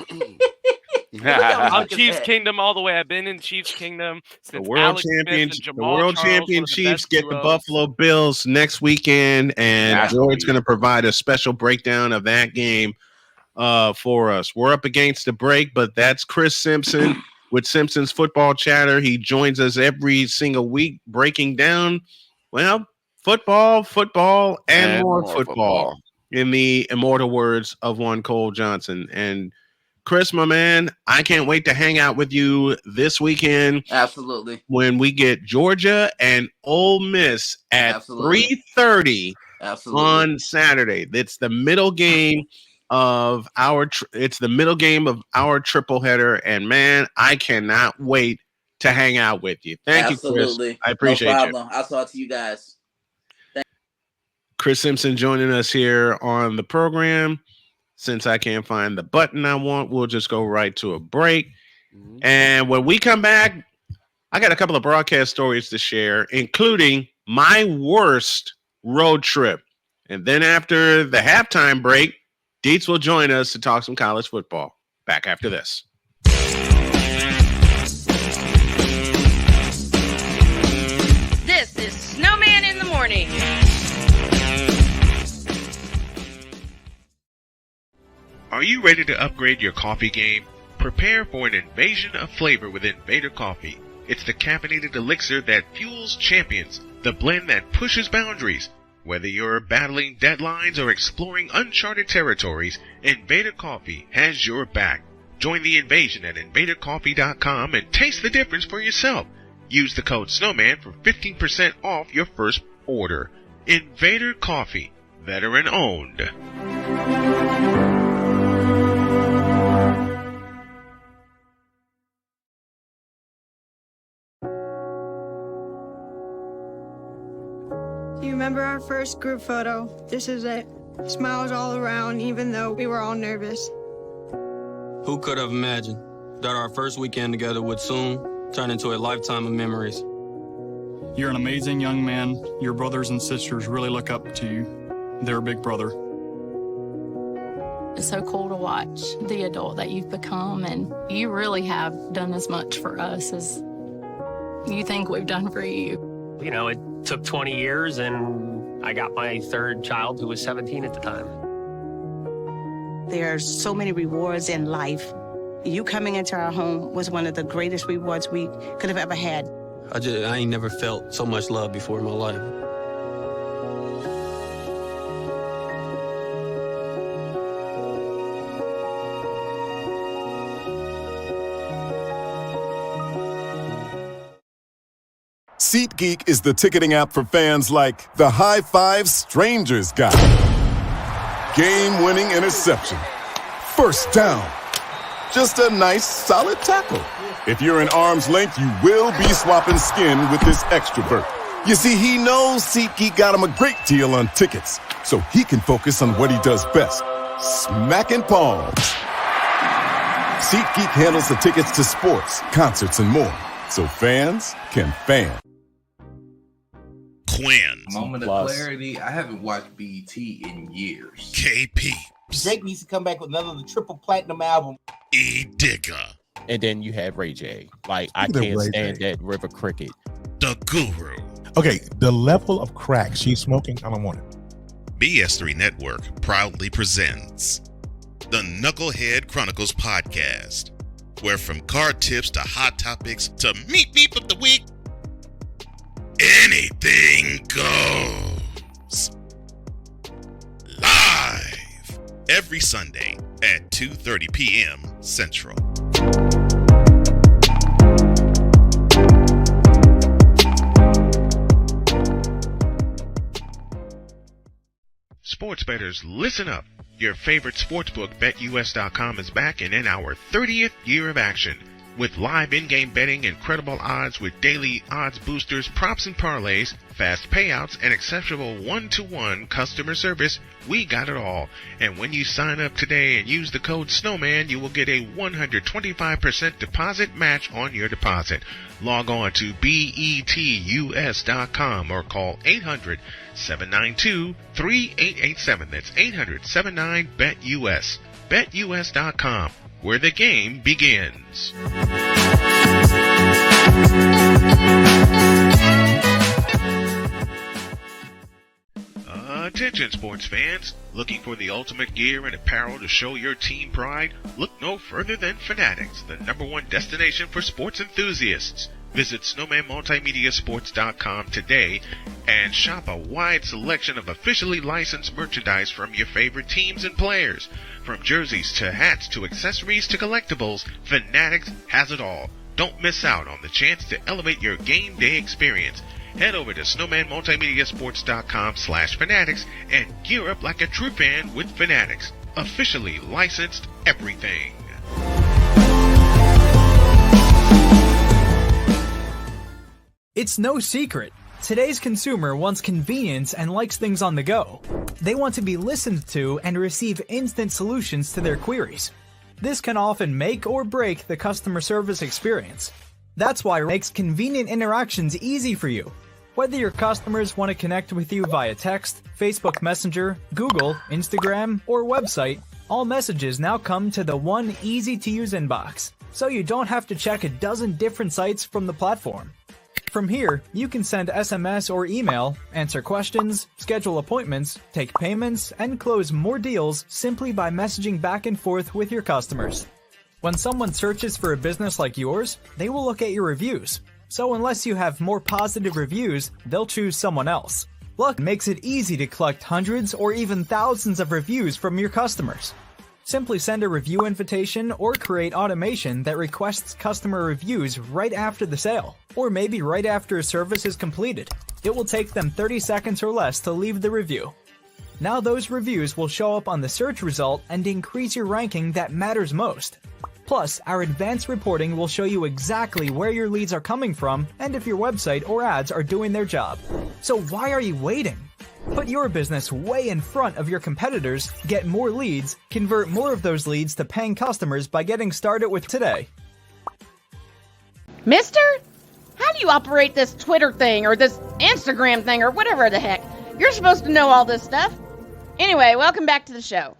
I'm Chiefs Kingdom all the way. I've been in Chiefs Kingdom since the world champion Chiefs get the Buffalo Bills next weekend, and George's going to provide a special breakdown of that game for us. We're up against the break, but that's Chris Simpson with Simpson's Football Chatter. He joins us every single week breaking down, football, and more football in the immortal words of one Cole Johnson. And Chris, my man, I can't wait to hang out with you this weekend. Absolutely. When we get Georgia and Ole Miss at 3:30 on Saturday. That's the middle game of our triple header, and man, I cannot wait to hang out with you. Thank you, Chris. I appreciate no problem. I'll talk to you guys. Chris Simpson joining us here on the program. Since I can't find the button I want, we'll just go right to a break. And when we come back, I got a couple of broadcast stories to share, including my worst road trip. And then after the halftime break, Dietz will join us to talk some college football. Back after this. This is Snowman in the Morning. Are you ready to upgrade your coffee game? Prepare for an invasion of flavor with Invader Coffee. It's the caffeinated elixir that fuels champions, the blend that pushes boundaries. Whether you're battling deadlines or exploring uncharted territories, Invader Coffee has your back. Join the invasion at invadercoffee.com and taste the difference for yourself. Use the code Snowman for 15% off your first order. Invader Coffee, veteran owned. Do you remember our first group photo? This is it. Smiles all around, even though we were all nervous. Who could have imagined that our first weekend together would soon turn into a lifetime of memories? You're an amazing young man. Your brothers and sisters really look up to you. They're a big brother. It's so cool to watch the adult that you've become, and you really have done as much for us as you think we've done for you. You know, it took 20 years, and I got my third child, who was 17 at the time. There are so many rewards in life. You coming into our home was one of the greatest rewards we could have ever had. I ain't never felt so much love before in my life. SeatGeek is the ticketing app for fans like the high five strangers got. Game-winning interception. First down. Just a nice, solid tackle. If you're in arm's length, you will be swapping skin with this extrovert. You see, he knows SeatGeek got him a great deal on tickets, so he can focus on what he does best, smacking palms. SeatGeek handles the tickets to sports, concerts, and more, so fans can fan. Quinn. Moment of clarity. I haven't watched BT in years. KP. Drake needs to come back with another triple platinum album. E Digger. And then you have Ray J. Like, I can't stand that River Cricket. The Guru. Okay, the level of crack she's smoking, I don't want it. BS3 Network proudly presents the Knucklehead Chronicles podcast, where from card tips to hot topics to meet meep of the week, anything goes. Live every Sunday at 2:30 p.m. Central. Sports bettors, listen up. Your favorite sportsbook, BetUS.com, is back and in our 30th year of action. With live in-game betting, incredible odds with daily odds boosters, props and parlays, fast payouts, and exceptional one-to-one customer service, we got it all. And when you sign up today and use the code Snowman, you will get a 125% deposit match on your deposit. Log on to BETUS.com or call 800-792-3887. That's 800-79-BET-US. BetUS.com, where the game begins. Attention sports fans, looking for the ultimate gear and apparel to show your team pride? Look no further than Fanatics, the #1 destination for sports enthusiasts. Visit snowmanmultimediasports.com today and shop a wide selection of officially licensed merchandise from your favorite teams and players. From jerseys to hats to accessories to collectibles, Fanatics has it all. Don't miss out on the chance to elevate your game day experience. Head over to snowmanmultimediasports.com/fanatics and gear up like a true fan with Fanatics. Officially licensed everything. It's no secret. Today's consumer wants convenience and likes things on the go. They want to be listened to and receive instant solutions to their queries. This can often make or break the customer service experience. That's why it makes convenient interactions easy for you. Whether your customers want to connect with you via text, Facebook Messenger, Google, Instagram, or website, All messages now come to the one easy-to-use inbox, so you don't have to check a dozen different sites from the platform. From here, you can send SMS or email, answer questions, schedule appointments, take payments, and close more deals simply by messaging back and forth with your customers. When someone searches for a business like yours, they will look at your reviews. So unless you have more positive reviews, they'll choose someone else. Luck makes it easy to collect hundreds or even thousands of reviews from your customers. Simply send a review invitation or create automation that requests customer reviews right after the sale, or maybe right after a service is completed. It will take them 30 seconds or less to leave the review. Now those reviews will show up on the search result and increase your ranking that matters most. Plus, our advanced reporting will show you exactly where your leads are coming from and if your website or ads are doing their job. So why are you waiting? Put your business way in front of your competitors, get more leads, convert more of those leads to paying customers by getting started with today. Mister, how do you operate this Twitter thing or this Instagram thing or whatever the heck? You're supposed to know all this stuff. Anyway, welcome back to the show.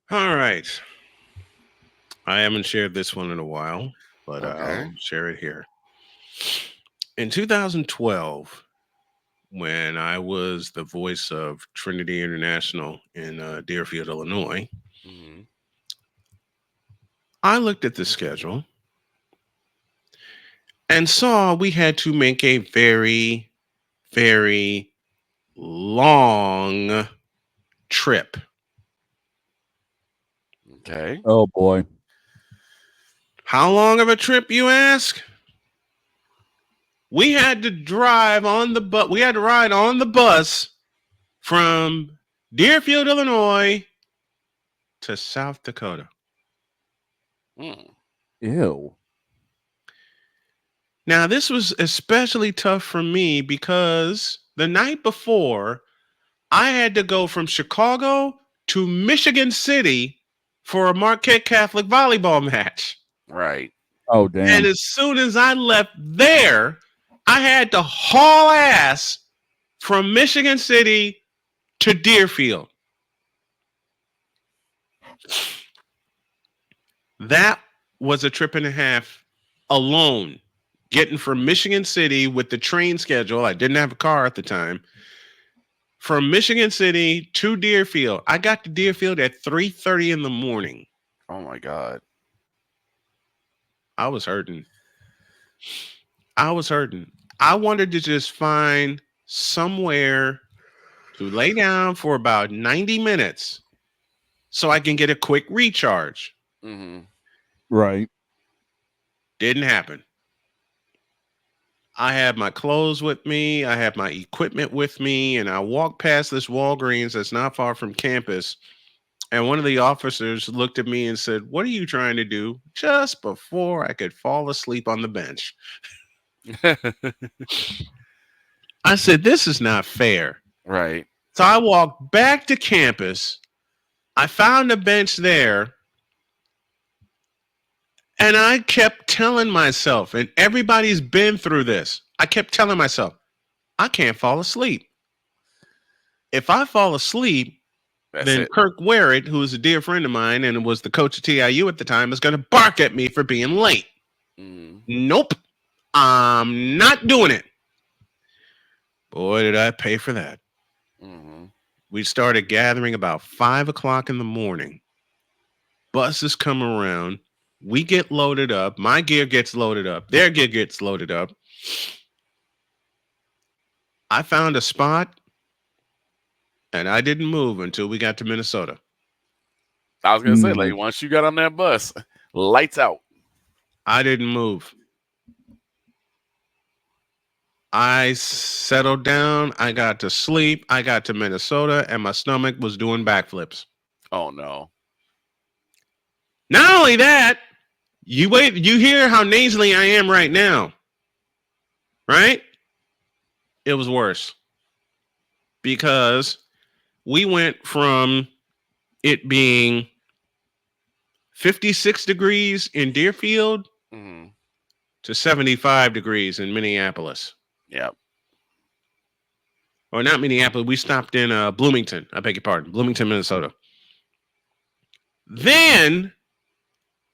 All right. I haven't shared this one in a while, but I'll share it here. In 2012, when I was the voice of Trinity International in Deerfield, Illinois, I looked at the schedule and saw we had to make a very, very long trip. Okay. Oh, boy. How long of a trip, you ask? We had to drive on the bus. We had to ride on the bus from Deerfield, Illinois to South Dakota. Ew. Now, this was especially tough for me because the night before, I had to go from Chicago to Michigan City for a Marquette Catholic volleyball match. Right. Oh, damn. And as soon as I left there, I had to haul ass from Michigan City to Deerfield. That was a trip and a half alone. Getting from Michigan City with the train schedule. I didn't have a car at the time. From Michigan City to Deerfield. I got to Deerfield at 3:30 in the morning. Oh, my God. I was hurting. I wanted to just find somewhere to lay down for about 90 minutes so I can get a quick recharge. Right. Didn't happen. I had my clothes with me. I had my equipment with me. And I walked past this Walgreens that's not far from campus. And one of the officers looked at me and said, "What are you trying to do?" Just before I could fall asleep on the bench. I said, "This is not fair." Right. So I walked back to campus. I found a bench there. And I kept telling myself, and everybody's been through this, I kept telling myself, I can't fall asleep. If I fall asleep, then Kirk Werrett, who is a dear friend of mine and was the coach of TIU at the time, is going to bark at me for being late. Nope. I'm not doing it. Boy, did I pay for that. We started gathering about 5 o'clock in the morning. Buses come around. We get loaded up. My gear gets loaded up. Their gear gets loaded up. I found a spot, and I didn't move until we got to Minnesota. I was going to say, like, once you got on that bus, lights out. I didn't move. I settled down. I got to sleep. I got to Minnesota, and my stomach was doing backflips. Oh, no. Not only that, you hear how nasally I am right now, right? It was worse because we went from it being 56 degrees in Deerfield to 75 degrees in Minneapolis. Yep. Or not Minneapolis. We stopped in Bloomington. I beg your pardon. Bloomington, Minnesota. Then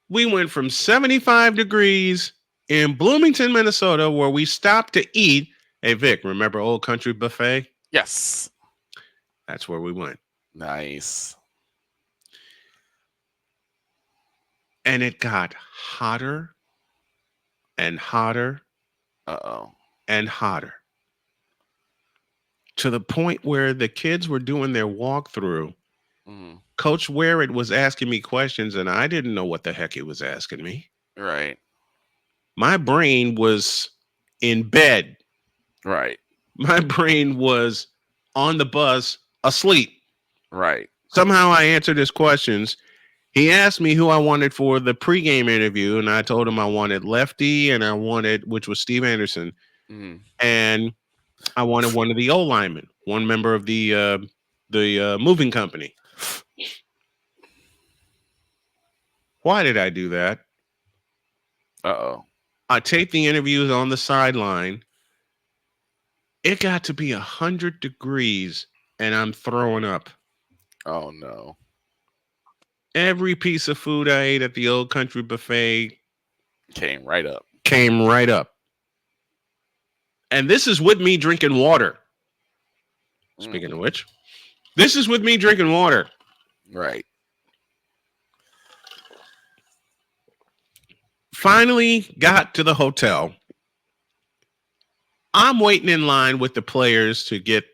we went from 75 degrees in Bloomington, Minnesota, where we stopped to eat. Hey, Vic, remember Old Country Buffet? Yes. That's where we went. Nice. And it got hotter and hotter and hotter to the point where the kids were doing their walkthrough. Coach Warrett was asking me questions, and I didn't know what the heck he was asking me. Right. My brain was in bed. Right. My brain was on the bus asleep. Right. Somehow I answered his questions. He asked me who I wanted for the pregame interview, and I told him I wanted Lefty, and I wanted, which was Steve Anderson, and I wanted one of the O linemen, one member of the moving company. Why did I do that? I taped the interviews on the sideline. It got to be 100 degrees, and I'm throwing up. Oh no! Every piece of food I ate at the Old Country Buffet came right up. And this is with me drinking water. Speaking of which, this is with me drinking water. Right. Finally got to the hotel. I'm waiting in line with the players to get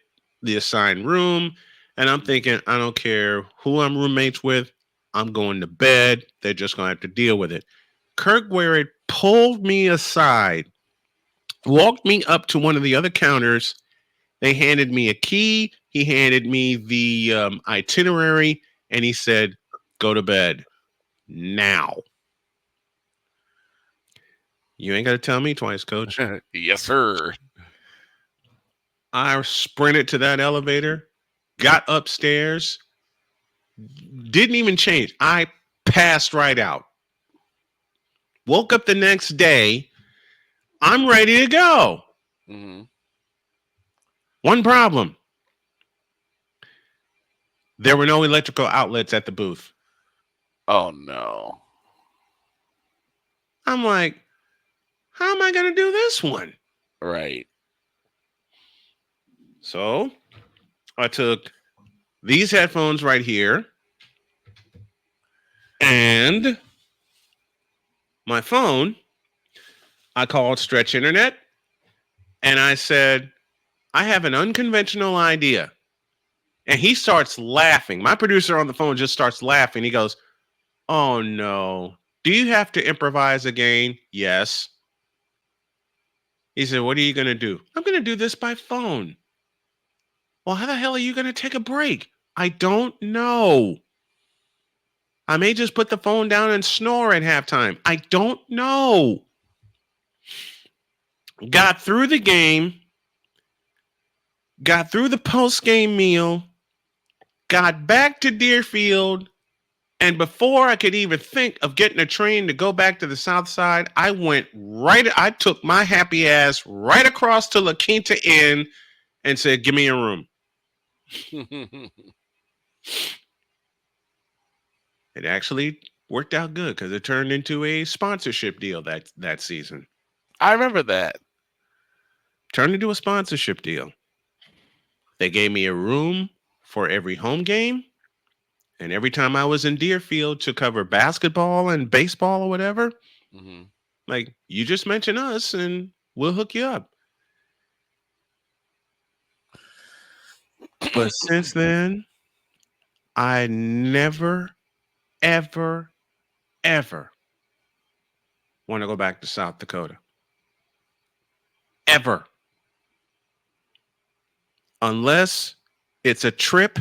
the assigned room. And I'm thinking, I don't care who I'm roommates with. I'm going to bed. They're just going to have to deal with it. Kirk Warrett pulled me aside, walked me up to one of the other counters. They handed me a key. He handed me the itinerary, and he said, go to bed now. You ain't got to tell me twice, Coach. Yes, sir. I sprinted to that elevator, got upstairs, didn't even change. I passed right out. Woke up the next day. I'm ready to go. One problem. There were no electrical outlets at the booth. Oh, no. I'm like, how am I going to do this one? Right. So I took these headphones right here and my phone. I called Stretch Internet and I said, I have an unconventional idea. And he starts laughing. My producer on the phone just starts laughing. He goes, oh no. Do you have to improvise again? Yes. He said, what are you going to do? I'm going to do this by phone. Well, how the hell are you going to take a break? I don't know. I may just put the phone down and snore at halftime. I don't know. Got through the game. Got through the post-game meal. Got back to Deerfield. And before I could even think of getting a train to go back to the South Side, I took my happy ass right across to La Quinta Inn and said, give me a room. It actually worked out good because it turned into a sponsorship deal that season. I remember that. Turned into a sponsorship deal. They gave me a room for every home game. And every time I was in Deerfield to cover basketball and baseball or whatever, like, you just mention us and we'll hook you up. But since then, I never, ever, ever want to go back to South Dakota. Ever. Unless it's a trip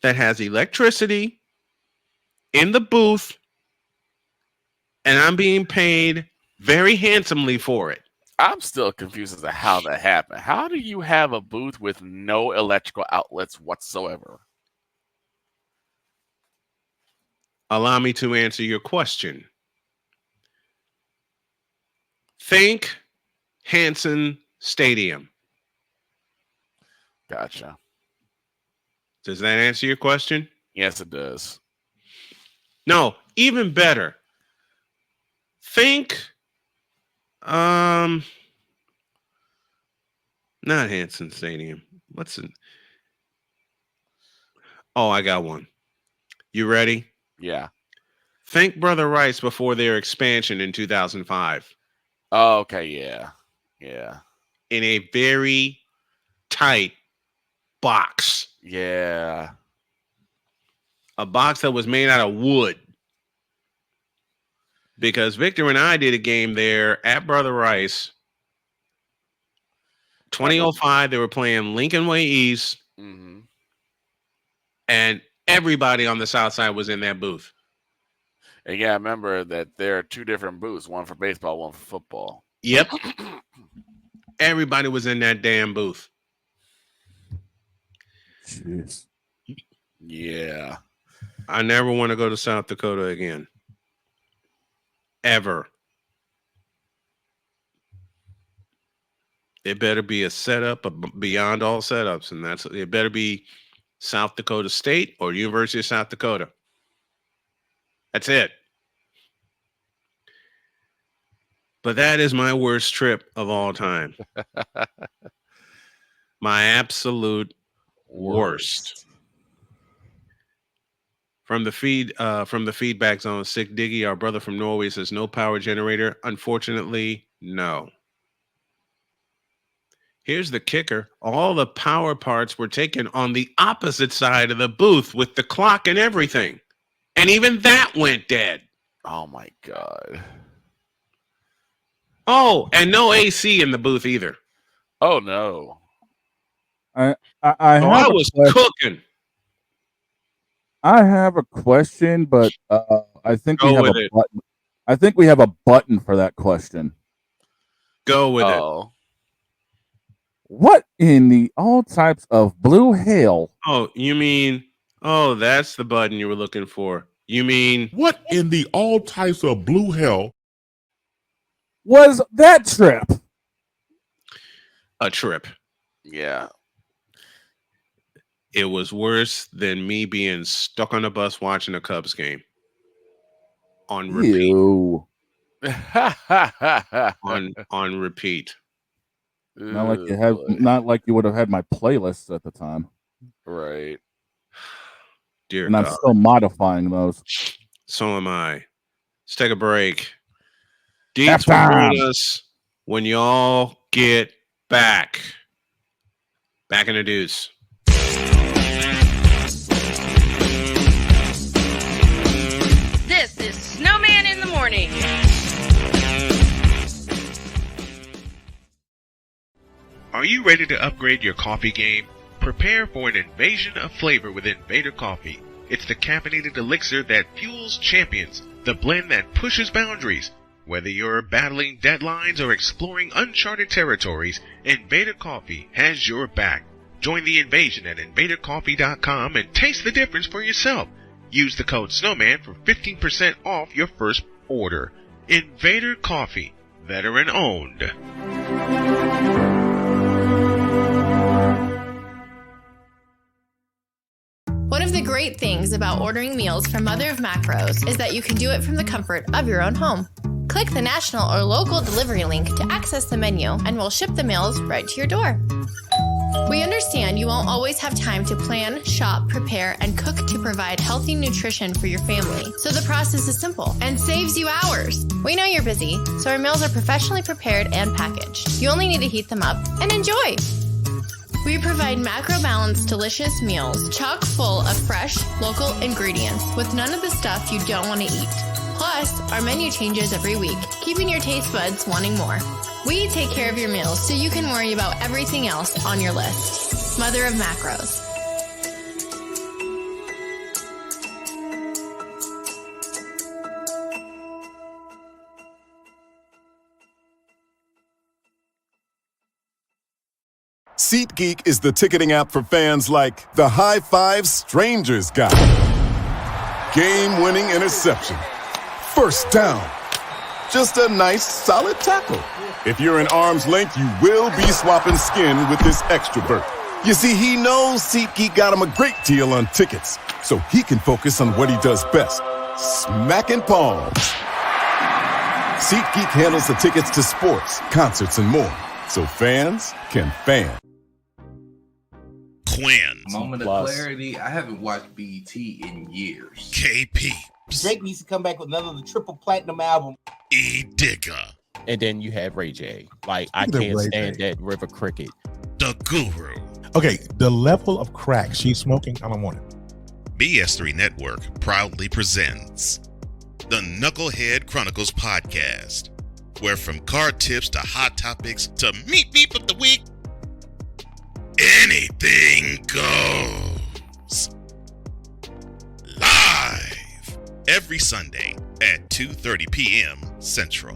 that has electricity in the booth and I'm being paid very handsomely for it. I'm still confused as to how that happened. How do you have a booth with no electrical outlets whatsoever? Allow me to answer your question. Think Hanson Stadium. Gotcha. Does that answer your question? Yes, it does. No, even better. Think, not Hanson Stadium. What's it? Oh, I got one. You ready? Yeah. Think Brother Rice before their expansion in 2005. Oh, okay, yeah. Yeah. In a very tight box. Yeah. A box that was made out of wood. Because Victor and I did a game there at Brother Rice. 2005, they were playing Lincoln Way East. Mm-hmm. And everybody on the south side was in that booth. And yeah, remember that there are two different booths, one for baseball, one for football. Yep. Everybody was in that damn booth. Jeez. Yeah. I never want to go to South Dakota again. Ever. It better be a setup beyond all setups, and it better be South Dakota State or University of South Dakota. That's it. But that is my worst trip of all time. My absolute worst. From the feedback zone, Sick Diggy, our brother from Norway, says no power generator. Unfortunately, no. Here's the kicker. All the power parts were taken on the opposite side of the booth with the clock and everything. And even that went dead. Oh, my God. Oh, and no AC in the booth either. Oh, no. I was cooking. I have a question, but I think we Go have with a it. button. I think we have a button for that question. Go with it. What in the all types of blue hell? Oh, you mean, oh, that's the button you were looking for. You mean, what in the all types of blue hell was that trip? A trip. Yeah. It was worse than me being stuck on a bus watching a Cubs game. On repeat. Ew. on repeat. Not like you would have had my playlists at the time. Right. Dear and I'm God. still modifying those. So am I. Let's take a break. Deets will join us when y'all get back. Back in the deuce. This is Snowman in the morning. Are you ready to upgrade your coffee game? Prepare for an invasion of flavor with Invader Coffee. It's the caffeinated elixir that fuels champions, the blend that pushes boundaries. Whether you're battling deadlines or exploring uncharted territories, Invader Coffee has your back. Join the invasion at invadercoffee.com and taste the difference for yourself. Use the code Snowman for 15% off your first order. Invader Coffee, veteran owned. One of the great things about ordering meals from Mother of Macros is that you can do it from the comfort of your own home. Click the national or local delivery link to access the menu, and we'll ship the meals right to your door. We understand you won't always have time to plan, shop, prepare, and cook to provide healthy nutrition for your family, so the process is simple and saves you hours. We know you're busy, so our meals are professionally prepared and packaged. You only need to heat them up and enjoy. We provide macro-balanced, delicious meals chock full of fresh, local ingredients with none of the stuff you don't want to eat. Plus, our menu changes every week, keeping your taste buds wanting more. We take care of your meals so you can worry about everything else on your list. Mother of Macros. SeatGeek is the ticketing app for fans like the high five strangers got. Game-winning interception. First down. Just a nice, solid tackle. If you're in arm's length, you will be swapping skin with this extrovert. You see, he knows SeatGeek got him a great deal on tickets, so he can focus on what he does best, smacking palms. SeatGeek handles the tickets to sports, concerts, and more, so fans can fan. Quinn. Moment of clarity. I haven't watched BT in years. KP. Drake needs to come back with another triple platinum album. E. Digger. And then you have Ray J. Like, I can't stand that River Cricket. The Guru. Okay, the level of crack she's smoking, I don't want it. BS3 Network proudly presents the Knucklehead Chronicles podcast, where from card tips to hot topics to meep of the week, anything goes. Live every Sunday at 2:30 p.m. Central.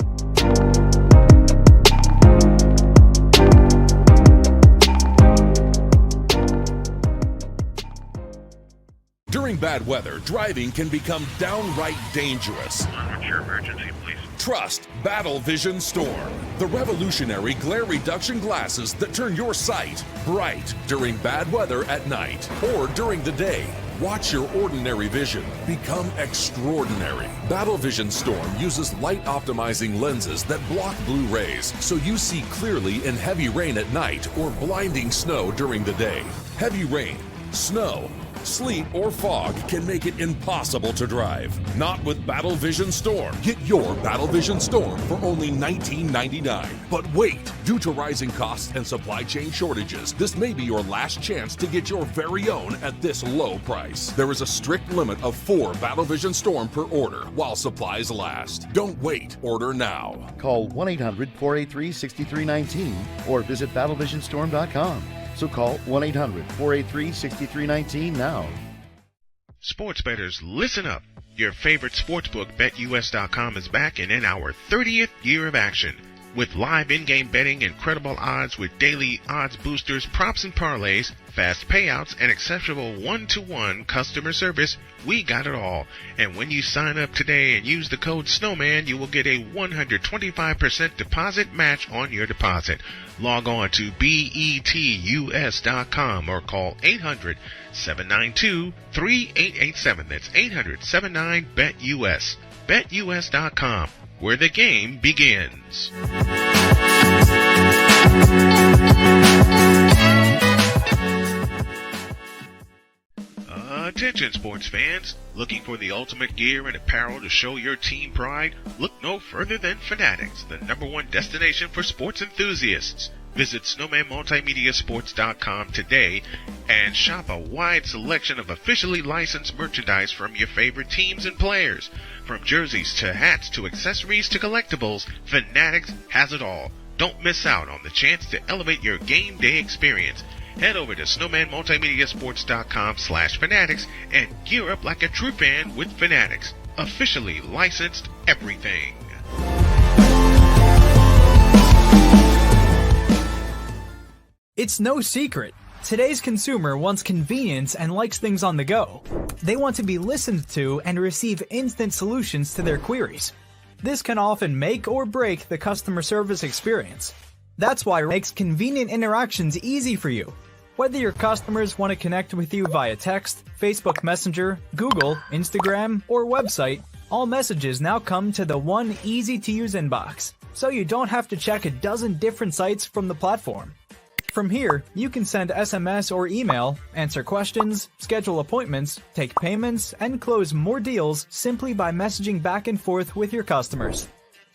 During bad weather, driving can become downright dangerous. What's your emergency, please? Trust Battle Vision Storm, the revolutionary glare reduction glasses that turn your sight bright during bad weather at night or during the day. Watch your ordinary vision become extraordinary. Battle Vision Storm uses light optimizing lenses that block blue rays so you see clearly in heavy rain at night or blinding snow during the day. Heavy rain, snow, sleet, or fog can make it impossible to drive. Not with Battle Vision Storm. Get your Battle Vision Storm for only $19.99. But wait, due to rising costs and supply chain shortages, this may be your last chance to get your very own at this low price. There is a strict limit of 4 Battle Vision Storm per order while supplies last. Don't wait, order now. Call 1-800-483-6319 or visit battlevisionstorm.com. So call 1-800-483-6319 now. Sports bettors, listen up. Your favorite sportsbook, BetUS.com, is back and in our 30th year of action. With live in-game betting, incredible odds with daily odds boosters, props and parlays, fast payouts, and exceptional one-to-one customer service, we got it all. And when you sign up today and use the code Snowman, you will get a 125% deposit match on your deposit. Log on to BETUS.com or call 800-792-3887. That's 800-79-BET-US. BetUS.com, where the game begins. Attention sports fans, looking for the ultimate gear and apparel to show your team pride? Look no further than Fanatics, the #1 destination for sports enthusiasts. Visit SnowmanMultimediaSports.com today and shop a wide selection of officially licensed merchandise from your favorite teams and players. From jerseys to hats to accessories to collectibles, Fanatics has it all. Don't miss out on the chance to elevate your game day experience. Head over to SnowmanMultimediaSports.com/Fanatics and gear up like a true fan with Fanatics. Officially licensed everything. It's no secret. Today's consumer wants convenience and likes things on the go. They want to be listened to and receive instant solutions to their queries. This can often make or break the customer service experience. That's why it makes convenient interactions easy for you. Whether your customers want to connect with you via text, Facebook Messenger, Google, Instagram, or website, all messages now come to the one easy-to-use inbox, so you don't have to check a dozen different sites from the platform. From here, you can send SMS or email, answer questions, schedule appointments, take payments, and close more deals simply by messaging back and forth with your customers.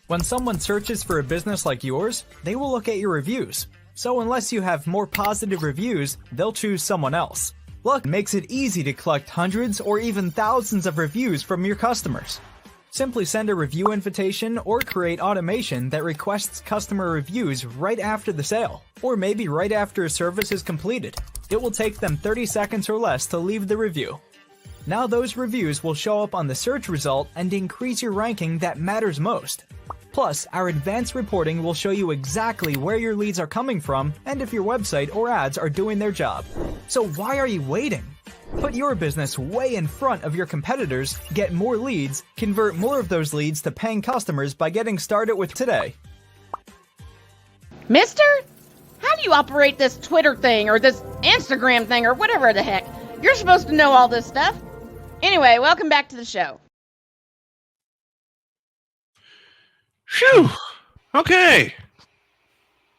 When someone searches for a business like yours, they will look at your reviews. So unless you have more positive reviews, they'll choose someone else. Luck makes it easy to collect hundreds or even thousands of reviews from your customers. Simply send a review invitation or create automation that requests customer reviews right after the sale, or maybe right after a service is completed. It will take them 30 seconds or less to leave the review. Now those reviews will show up on the search result and increase your ranking that matters most. Plus, our advanced reporting will show you exactly where your leads are coming from and if your website or ads are doing their job. So why are you waiting? Put your business way in front of your competitors, get more leads, convert more of those leads to paying customers by getting started with today. Mister? How do you operate this Twitter thing or this Instagram thing or whatever the heck? You're supposed to know all this stuff. Anyway, welcome back to the show. Phew. Okay.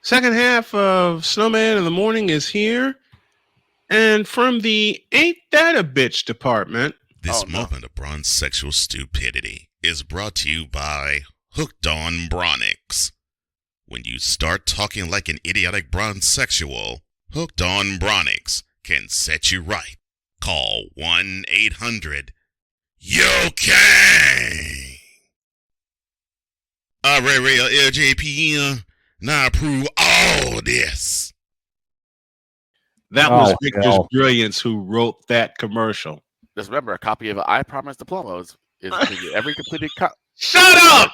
Second half of Snowman in the Morning is here. And from the Ain't That a Bitch department. This moment of bronze sexual stupidity is brought to you by Hooked on Bronix. When you start talking like an idiotic bronze sexual, Hooked on Bronix can set you right. Call 1-800-YO-KANG. Real LJPM, now approve all this. That was Victor's brilliance who wrote that commercial. Just remember, a copy of I Promise Diploma is every completed Shut up!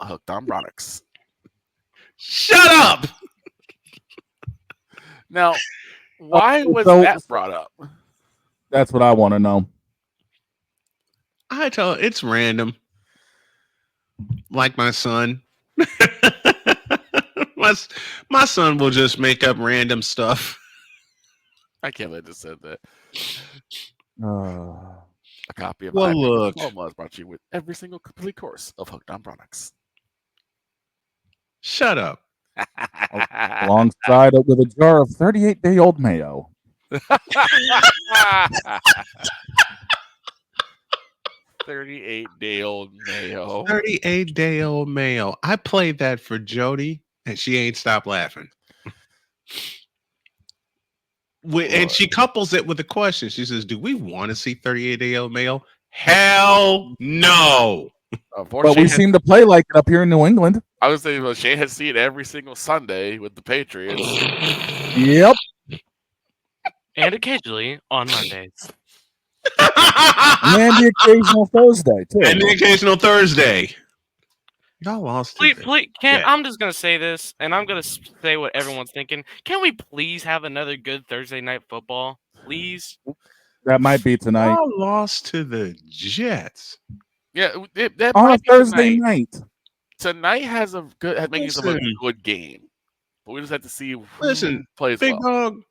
Hooked on Bronix. Shut up! Now, why was that brought up? That's what I want to know. I tell you, it's random. Like my son. my son will just make up random stuff. I can't believe I just said that. A copy of Well, I look. Diploma is brought to you with every single complete course of Hooked on Bronix. Shut up. Alongside it with a jar of 38-day-old mayo. 38-day-old mayo. 38-day-old mayo. I played that for Jody, and she ain't stopped laughing. And she couples it with a question. She says, do we want to see 38-day-old mayo? Hell no. But we seem to play like it up here in New England. I was saying, well, Shane has seen it every single Sunday with the Patriots. Yep. And occasionally on Mondays. And the occasional Thursday, too. And the occasional Thursday. Y'all lost Please, I'm just going to say this, and I'm going to say what everyone's thinking. Can we please have another good Thursday night football? Please? That might be tonight. Y'all lost to the Jets. Yeah, that On a might be Thursday night. Tonight has a good makes a good game. But we just have to see who plays Big well. Dog,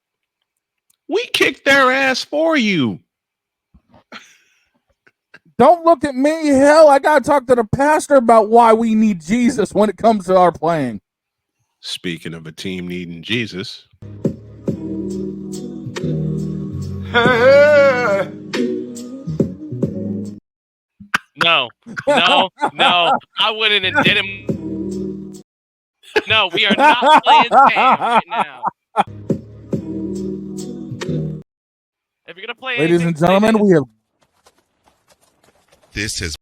we kicked their ass for you. Don't look at me. Hell, I got to talk to the pastor about why we need Jesus when it comes to our playing. Speaking of a team needing Jesus. No. I wouldn't have did him. No, we are not playing Sam right now. If you're going to play Ladies and gentlemen, we have... This has...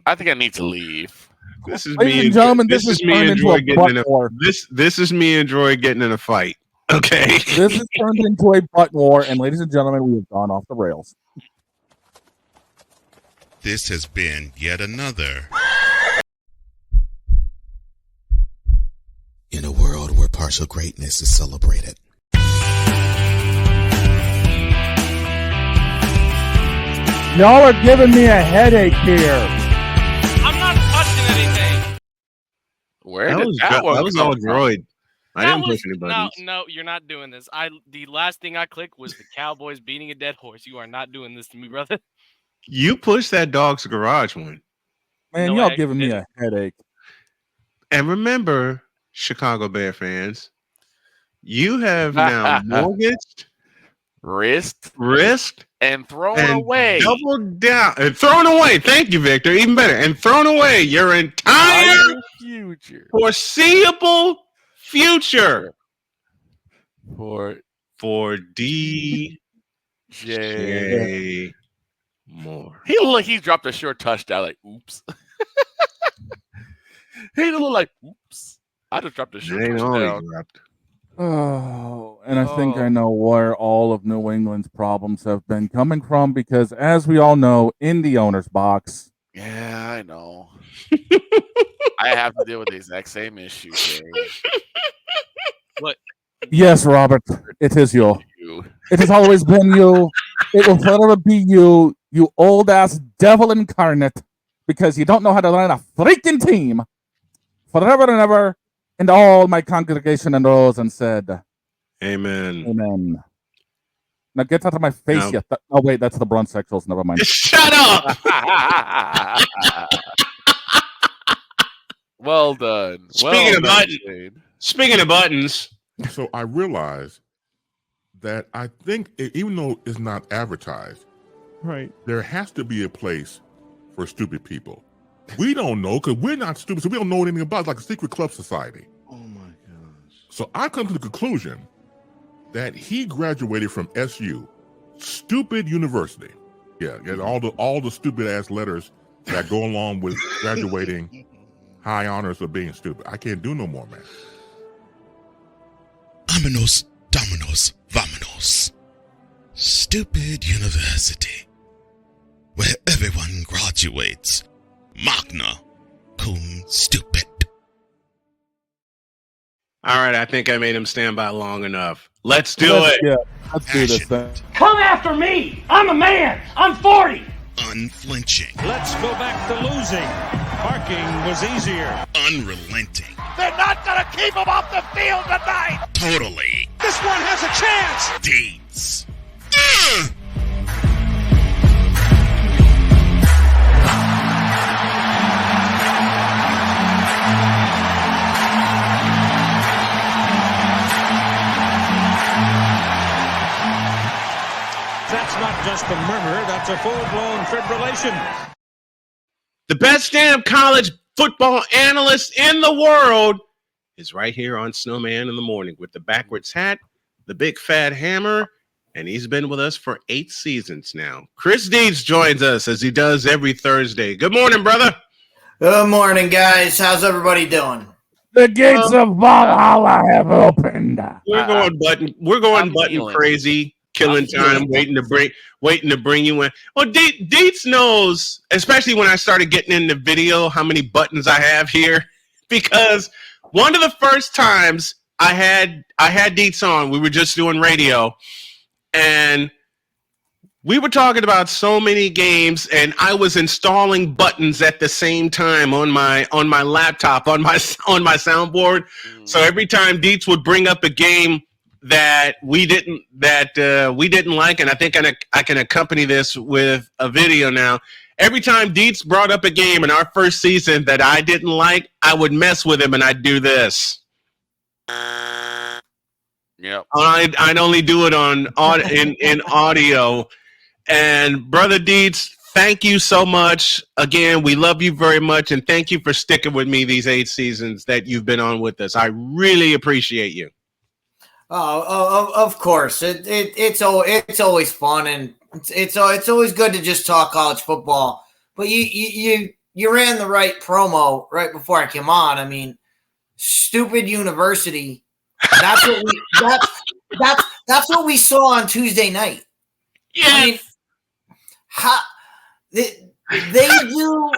I think I need to leave. This is Ladies me and gentlemen, this is me turned and into Joy a getting in butt war. This is me and Joy getting in a fight. Okay. This is turned into a butt war, and ladies and gentlemen, we have gone off the rails. This has been yet another. In a world where partial greatness is celebrated. Y'all are giving me a headache here. I'm not touching anything. Where That did was, that one that was come all from? droid. I That didn't was- push anybody. No, you're not doing this. The last thing I clicked was the Cowboys beating a dead horse. You are not doing this to me, brother. You pushed that dog's garage one. Man, No, y'all I giving me a headache. And remember, Chicago Bear fans, you have now mortgaged, risked, and thrown away. Doubled down and thrown away. Thank you, Victor. Even better. And thrown away your entire future. Foreseeable future. For DJ Moore. He dropped a short touchdown like oops. He look like oops. I just dropped a short Ain't all he touchdown. dropped. Oh, and I think I know where all of New England's problems have been coming from because, as we all know, in the owner's box. Yeah, I know. I have to deal with the exact same issue. Shane. What? Yes, Robert, it is you. It has always been you. It will forever be you, you old ass devil incarnate, because you don't know how to run a freaking team. Forever and ever. And all my congregation arose and said, Amen. Amen. Now get out of my face, No. oh wait, that's the brunchsexuals. Never mind. Shut up. Well done. Speaking of buttons. So I realized that I think even though it's not advertised, right, there has to be a place for stupid people. We don't know because we're not stupid, so we don't know anything about it. It's like a secret club society. Oh my gosh. So I come to the conclusion that he graduated from SU, stupid university. Yeah, and all the stupid ass letters that go along with graduating high honors of being stupid. I can't do no more, man. Vámonos, dominos, vámonos. Stupid university, where everyone graduates magna cum stupid. All right, I think I made him stand by long enough. Let's do it. Yeah, let's do this thing. Come after me. I'm a man. I'm 40. Unflinching. Let's go back to losing. Parking was easier. Unrelenting. They're not going to keep him off the field tonight. Totally. This one has a chance. Deeds. That's not just a murmur, that's a full-blown fibrillation. The best damn college football analyst in the world is right here on Snowman in the Morning with the backwards hat, the big fat hammer, and he's been with us for 8 seasons now. Chris Deeds joins us as he does every Thursday. Good morning, brother. Good morning, guys. How's everybody doing? The gates of Valhalla have opened. We're going button crazy, killing time, waiting to bring you in. Well, Deets knows, especially when I started getting into video, how many buttons I have here, because one of the first times I had Deets on, we were just doing radio, and we were talking about so many games, and I was installing buttons at the same time on my laptop, on my soundboard. So every time Deets would bring up a game that we didn't like, and I think I can accompany this with a video now. Every time Deets brought up a game in our first season that I didn't like, I would mess with him and I'd do this. Yep. I'd only do it in audio. And brother Deets, thank you so much. Again, we love you very much, and thank you for sticking with me these 8 seasons that you've been on with us. I really appreciate you. Oh, of course. It's always fun, and it's always good to just talk college football. But you ran the right promo right before I came on. I mean, stupid university. That's what we saw on Tuesday night. Yeah. I mean, they do,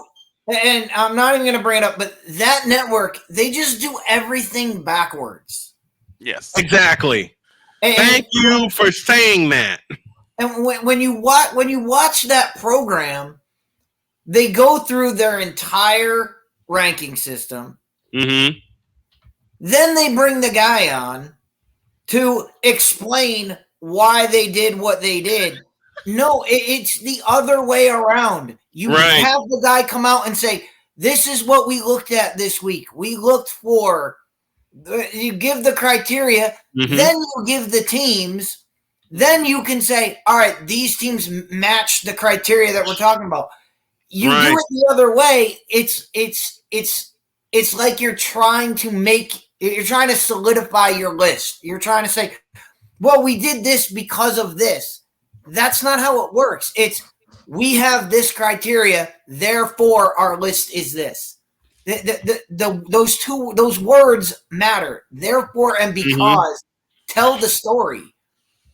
and I'm not even going to bring it up, but that network, they just do everything backwards. Yes, exactly. Thank you for saying that. And when you watch that program, they go through their entire ranking system. Mm-hmm. Then they bring the guy on to explain why they did what they did. No, it's the other way around. You have the guy come out and say, this is what we looked at this week. We looked for, you give the criteria, then you give the teams, then you can say, all right, these teams match the criteria that we're talking about. You do it the other way, it's like you're trying to solidify your list. You're trying to say, well, we did this because of this. That's not how it works. It's we have this criteria, therefore our list is this. Those words matter. Therefore and because tell the story.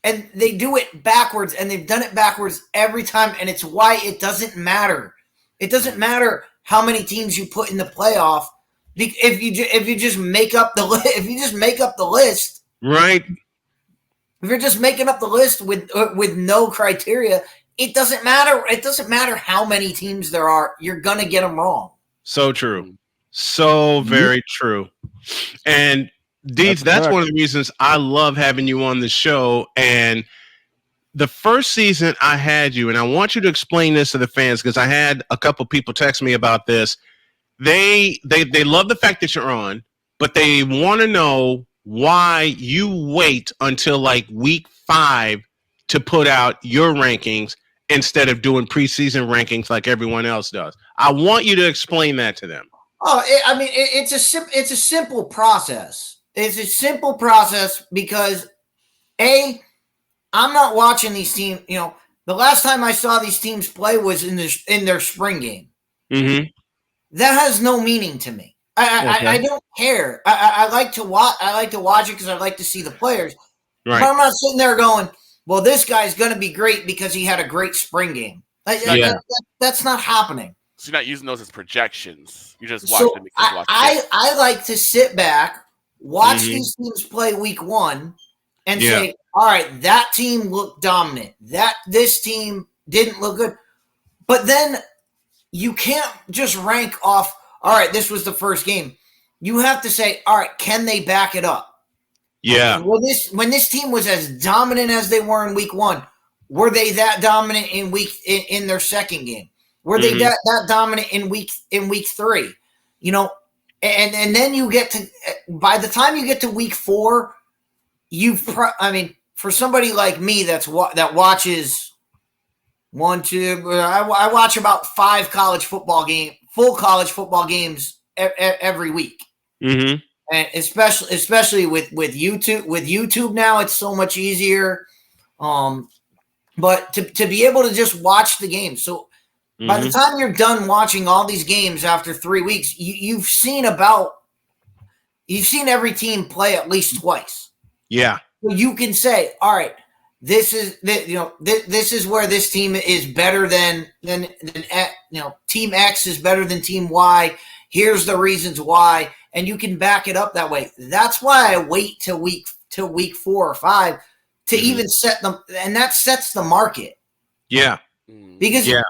And they do it backwards, and they've done it backwards every time, and it's why it doesn't matter. It doesn't matter how many teams you put in the playoff if you just make up the list. Right. If you're just making up the list with no criteria, it doesn't matter. It doesn't matter how many teams there are. You're gonna get them wrong. So true. So very true. And Deeds, that's one of the reasons I love having you on the show. And the first season I had you, and I want you to explain this to the fans because I had a couple people text me about this. They love the fact that you're on, but they want to know why you wait until like week 5 to put out your rankings instead of doing preseason rankings like everyone else does. I want you to explain that to them. Oh, it's a simple process. It's a simple process because I'm not watching these teams. You know, the last time I saw these teams play was in their spring game. Mm-hmm. That has no meaning to me. I don't care. I like to watch. I like to watch it because I like to see the players. Right. But I'm not sitting there going, "Well, this guy's going to be great because he had a great spring game." That's not happening. So you're not using those as projections. You just watch them because you watch I like to sit back, watch these teams play week 1, and say, "All right, that team looked dominant. This team didn't look good." But then you can't just rank off, all right, this was the first game. You have to say, all right, can they back it up? Yeah. When this team was as dominant as they were in week 1, were they that dominant in their second game? Were they that dominant in week 3? You know, and then you get to, by the time you get to week 4, for somebody like me that watches 1, 2. I watch about 5 full college football games every week, and especially with YouTube. With YouTube now, it's so much easier. But to be able to just watch the game, so by the time you're done watching all these games after 3 weeks, you've seen every team play at least twice. Yeah, so you can say, all right. This is where this team is better than Team X is better than Team Y. Here's the reasons why, and you can back it up that way. That's why I wait till week 4 or 5 to even set them, and that sets the market. Yeah, because a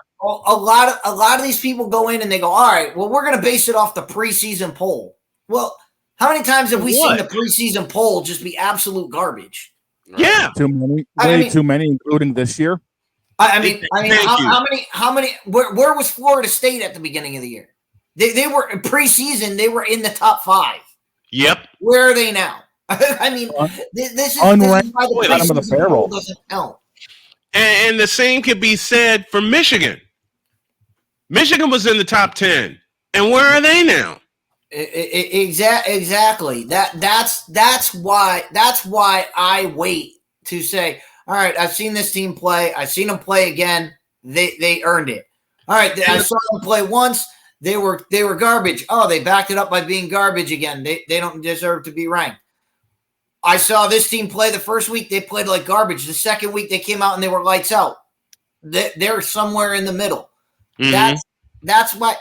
lot of these people go in and they go, all right, well, we're going to base it off the preseason poll. Well, how many times have we seen the preseason poll just be absolute garbage? Yeah, too many, way too many, including this year. How many? Where was Florida State at the beginning of the year? They were in preseason. They were in the top 5. Yep. Where are they now? This is why the preseason poll doesn't count. And the same could be said for Michigan. Michigan was in the top 10, and where are they now? Exactly. That's why I wait to say, all right, I've seen this team play. I've seen them play again. They earned it. All right, I saw them play once. They were garbage. Oh, they backed it up by being garbage again. They don't deserve to be ranked. I saw this team play the first week. They played like garbage. The second week they came out and they were lights out. They're somewhere in the middle. That's why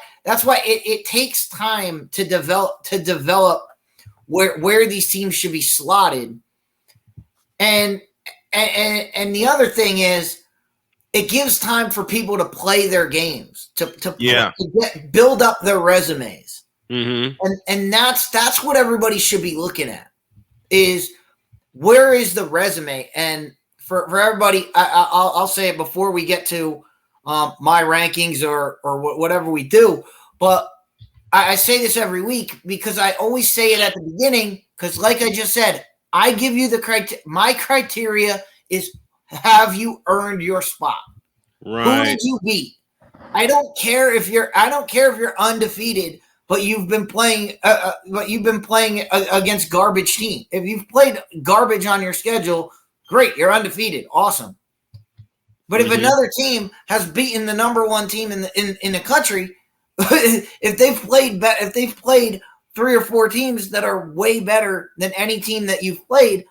it takes time to develop where these teams should be slotted. And the other thing is it gives time for people to play their games, to build up their resumes. And that's what everybody should be looking at, is where is the resume? And for everybody, I'll say it before we get to my rankings or whatever we do. But I say this every week because I always say it at the beginning, because like I just said, I give you the criteria. My criteria is, have you earned your spot? Right. Who did you beat? I don't care if you're undefeated, but you've been playing against garbage team. If you've played garbage on your schedule, great, you're undefeated, awesome. But if another team has beaten the number 1 team in the country, if they've played 3 or 4 teams that are way better than any team that you've played,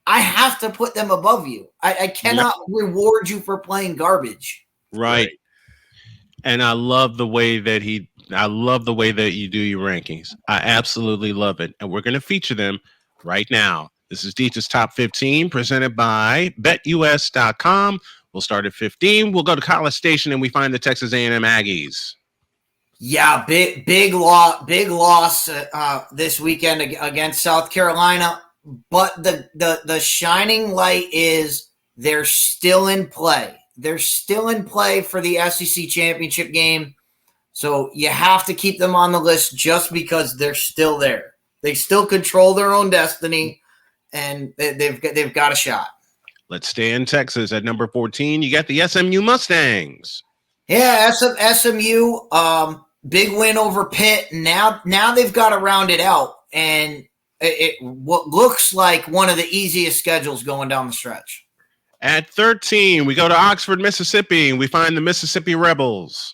I have to put them above you. I cannot reward you for playing garbage. Right. And I love the way that you do your rankings. I absolutely love it. And we're going to feature them right now. This is Deech's Top 15 presented by BetUS.com. We'll start at 15. We'll go to College Station and we find the Texas A&M Aggies. Yeah, big loss this weekend against South Carolina. But the shining light is they're still in play. They're still in play for the SEC championship game. So you have to keep them on the list just because they're still there. They still control their own destiny, and they've got a shot. Let's stay in Texas at number 14. You got the SMU Mustangs. Yeah, SMU, big win over Pitt. Now they've got to round it out, and what looks like one of the easiest schedules going down the stretch. At 13, we go to Oxford, Mississippi, and we find the Mississippi Rebels.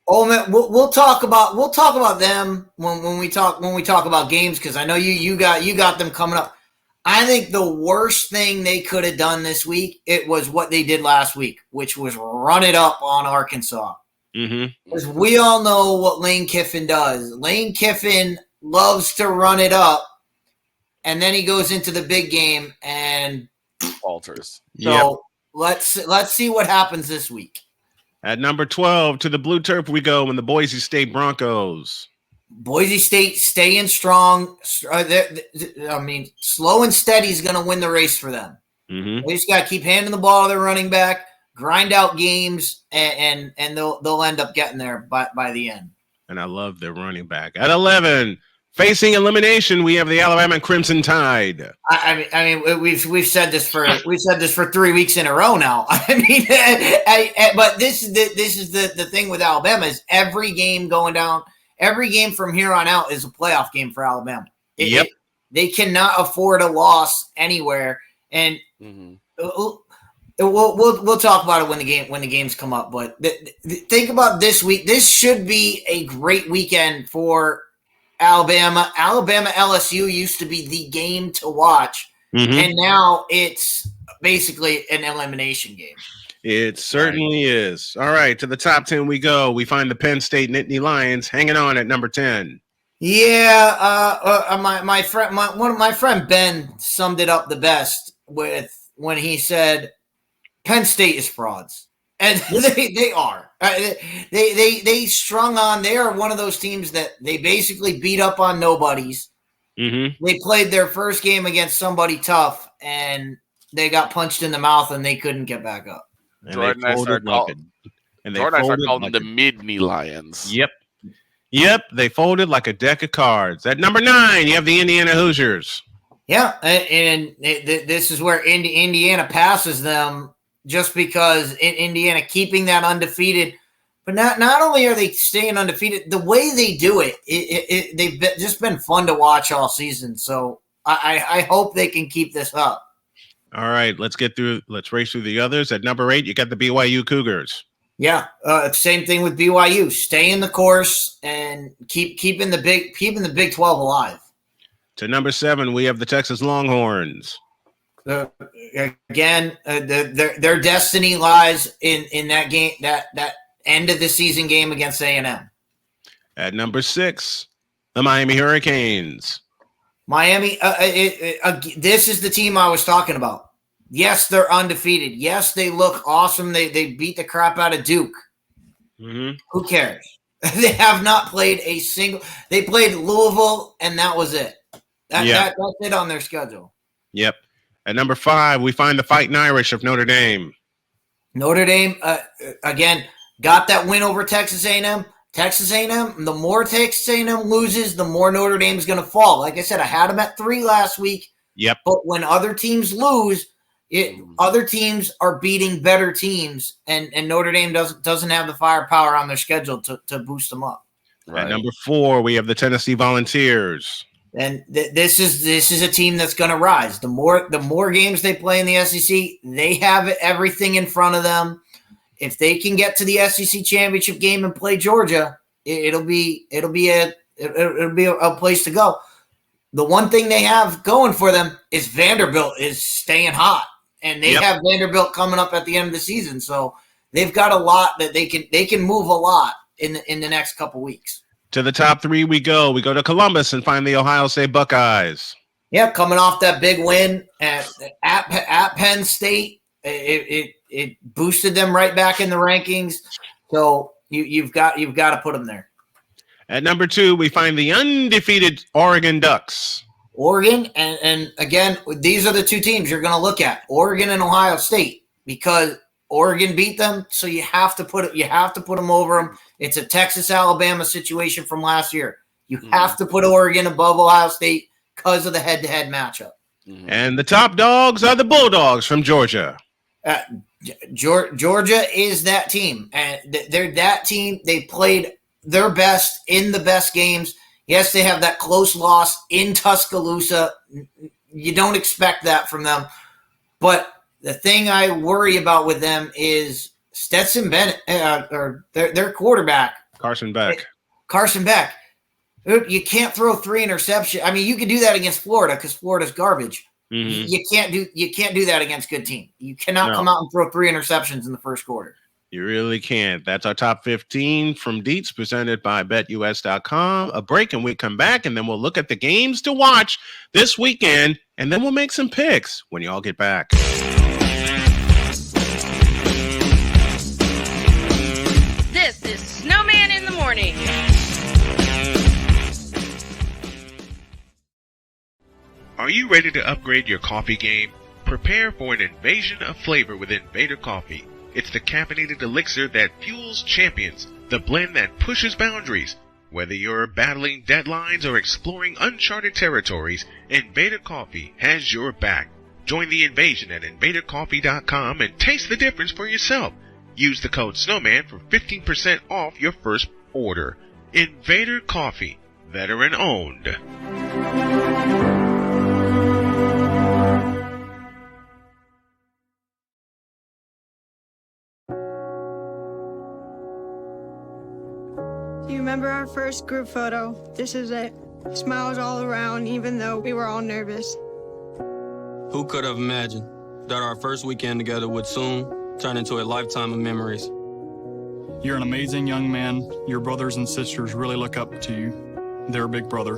Oh man, we'll talk about them when we talk about games, because I know you got them coming up. I think the worst thing they could have done this week, it was what they did last week, which was run it up on Arkansas. Because we all know what Lane Kiffin does. Lane Kiffin loves to run it up, and then he goes into the big game and falters. So let's see what happens this week. At number 12, to the blue turf we go in the Boise State Broncos. Boise State staying strong. I mean, slow and steady is going to win the race for them. They just got to keep handing the ball to their running back, grind out games, and they'll end up getting there by the end. And I love their running back. At 11, facing elimination, we have the Alabama Crimson Tide. I mean, we've said this for 3 weeks in a row now. I mean, but this is the thing with Alabama is every game going down. Every game from here on out is a playoff game for Alabama. They cannot afford a loss anywhere, and we'll talk about it when the games come up. But think about this week. This should be a great weekend for Alabama. LSU used to be the game to watch, and now it's basically an elimination game. It certainly is. All right, to the top 10 we go. We find the Penn State Nittany Lions hanging on at number 10. Yeah, my friend Ben summed it up the best when he said Penn State is frauds, and they are. They strung on. They are one of those teams that they basically beat up on nobodies. They played their first game against somebody tough, and they got punched in the mouth, and they couldn't get back up. And Jordan and I started calling them the Midney Lions. Yep, they folded like a deck of cards. At number 9, you have the Indiana Hoosiers. Yeah, and this is where Indiana passes them just because Indiana keeping that undefeated. But not only are they staying undefeated, the way they do it, they've just been fun to watch all season. So I hope they can keep this up. All right, let's race through the others. At number 8, you got the BYU Cougars. Yeah, same thing with BYU. Stay in the course and keeping the Big 12 alive. To number 7, we have the Texas Longhorns. Again, their destiny lies in that game, that end of the season game against A&M. At number 6, the Miami Hurricanes. Miami, this is the team I was talking about. Yes, they're undefeated. Yes, they look awesome. They beat the crap out of Duke. Who cares? They have not played a single. They played Louisville, and that was it. That's it on their schedule. Yep. At number 5, we find the Fighting Irish of Notre Dame. Notre Dame, again, got that win over Texas A&M. Texas A&M, the more Texas A&M loses, the more Notre Dame is going to fall. Like I said, I had them at 3 last week. Yep. But when other teams lose, other teams are beating better teams, and Notre Dame doesn't have the firepower on their schedule to boost them up. Right. At number 4, we have the Tennessee Volunteers. And this is a team that's going to rise. The more games they play in the SEC, they have everything in front of them. If they can get to the SEC championship game and play Georgia, it'll be a place to go. The one thing they have going for them is Vanderbilt is staying hot, and they have Vanderbilt coming up at the end of the season. So they've got a lot that they can move a lot in the next couple weeks. To the top 3 we go. We go to Columbus and find the Ohio State Buckeyes. Yeah, coming off that big win at Penn State, it boosted them right back in the rankings. So you've got to put them there. At number 2, we find the undefeated Oregon Ducks. Oregon, and again, these are the two teams you're going to look at, Oregon and Ohio State, because Oregon beat them, so you have to put them over them. It's a Texas-Alabama situation from last year. You have to put Oregon above Ohio State because of the head-to-head matchup. And the top dogs are the Bulldogs from Georgia. Georgia is that team, and they're that team. They played their best in the best games. Yes, they have that close loss in Tuscaloosa. You don't expect that from them. But the thing I worry about with them is Stetson Bennett, or their quarterback. Carson Beck. You can't throw 3 interceptions. I mean, you can do that against Florida because Florida's garbage. Mm-hmm. You can't do that against good team. You cannot come out and throw 3 interceptions in the first quarter. You really can't. That's our top 15 from Deets, presented by BetUS.com. A break, and we come back, and then we'll look at the games to watch this weekend, and then we'll make some picks when y'all get back. This is Snowman in the Morning. Are you ready to upgrade your coffee game? Prepare for an invasion of flavor with Invader Coffee. It's the caffeinated elixir that fuels champions, the blend that pushes boundaries. Whether you're battling deadlines or exploring uncharted territories, Invader Coffee has your back. Join the invasion at invadercoffee.com and taste the difference for yourself. Use the code Snowman for 15% off your first order. Invader Coffee, veteran owned. Do you remember our first group photo? This is it. Smiles all around, even though we were all nervous. Who could have imagined that our first weekend together would soon turn into a lifetime of memories? You're an amazing young man. Your brothers and sisters really look up to you. They're a big brother.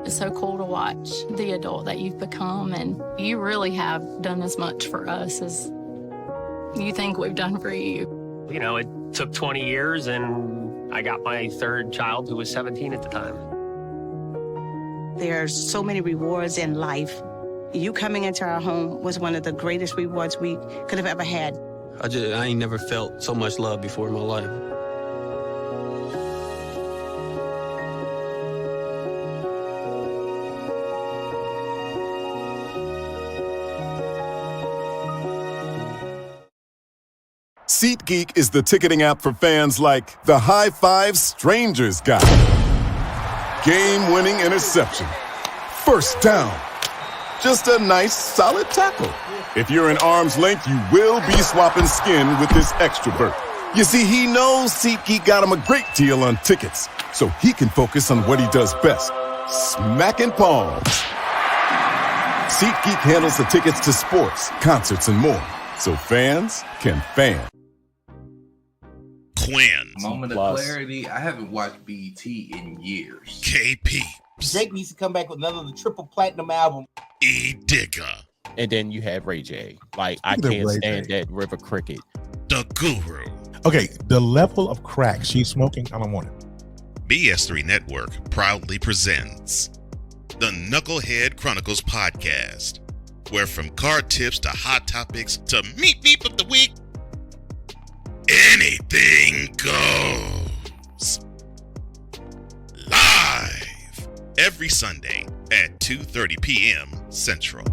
It's so cool to watch the adult that you've become, and you really have done as much for us as you think we've done for you. You know, it took 20 years, and I got my third child, who was 17 at the time. There are so many rewards in life. You coming into our home was one of the greatest rewards we could have ever had. I ain't never felt so much love before in my life. SeatGeek is the ticketing app for fans like the High Five Strangers guy. Game-winning interception. First down. Just a nice, solid tackle. If you're in arm's length, you will be swapping skin with this extrovert. You see, he knows SeatGeek got him a great deal on tickets, so he can focus on what he does best, smacking palms. SeatGeek handles the tickets to sports, concerts, and more, so fans can fan. Quinn. Moment of clarity. I haven't watched BT in years. KP. Drake needs to come back with another triple platinum album. E. Digger. And then you have Ray J. Like, I can't stand that River Cricket. The Guru. Okay, the level of crack she's smoking, I don't want it. BS3 Network proudly presents the Knucklehead Chronicles podcast, where from card tips to hot topics to meep of the week, anything goes. Live every Sunday at 2:30 p.m. Central.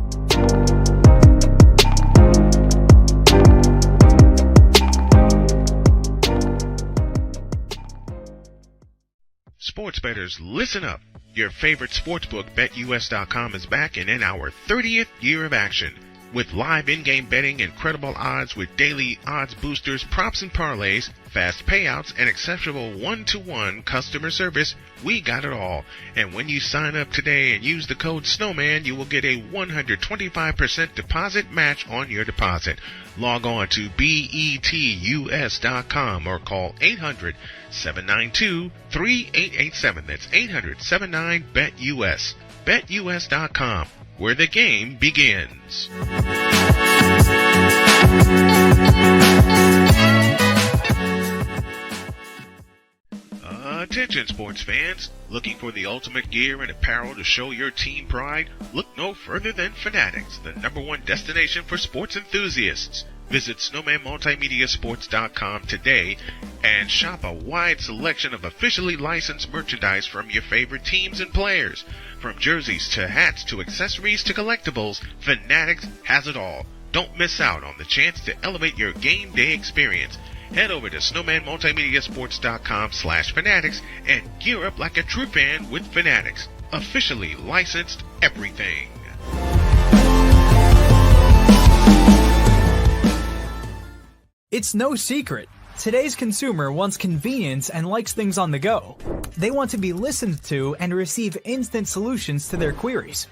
Sports bettors, listen up. Your favorite sportsbook, BetUS.com, is back and in our 30th year of action. With live in-game betting, incredible odds with daily odds boosters, props and parlays, fast payouts, and exceptional one-to-one customer service, we got it all. And when you sign up today and use the code Snowman, you will get a 125% deposit match on your deposit. Log on to betus.com or call 800-792-3887. That's 800-79-BET-US. BetUS.com, where the game begins. Attention sports fans, looking for the ultimate gear and apparel to show your team pride? Look no further than Fanatics, the #1 destination for sports enthusiasts. Visit snowmanmultimediasports.com today and shop a wide selection of officially licensed merchandise from your favorite teams and players. From jerseys to hats to accessories to collectibles, Fanatics has it all. Don't miss out on the chance to elevate your game day experience. Head over to snowmanmultimediasports.com/fanatics and gear up like a true fan with Fanatics. Officially licensed everything. It's no secret. Today's consumer wants convenience and likes things on the go. They want to be listened to and receive instant solutions to their queries.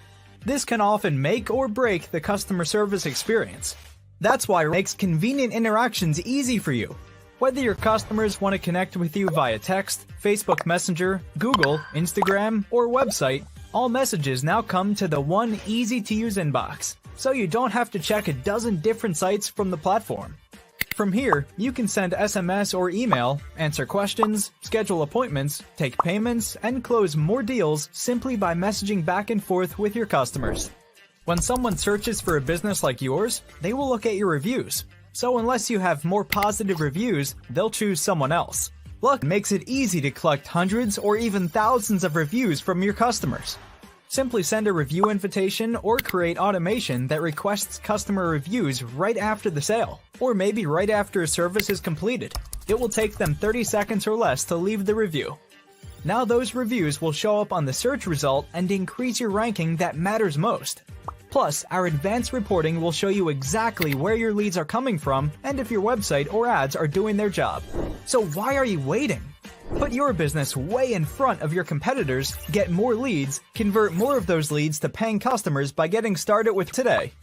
This can often make or break the customer service experience. That's why it makes convenient interactions easy for you. Whether your customers want to connect with you via text, Facebook Messenger, Google, Instagram, or website, all messages now come to the one easy-to-use inbox, so you don't have to check a dozen different sites from the platform. From here, you can send SMS or email, answer questions, schedule appointments, take payments, and close more deals simply by messaging back and forth with your customers. When someone searches for a business like yours, they will look at your reviews. So unless you have more positive reviews, they'll choose someone else. Luck makes it easy to collect hundreds or even thousands of reviews from your customers. Simply send a review invitation or create automation that requests customer reviews right after the sale, or maybe right after a service is completed. It will take them 30 seconds or less to leave the review. Now those reviews will show up on the search result and increase your ranking that matters most. Plus, our advanced reporting will show you exactly where your leads are coming from and if your website or ads are doing their job. So why are you waiting? Put your business way in front of your competitors, get more leads, convert more of those leads to paying customers by getting started with today.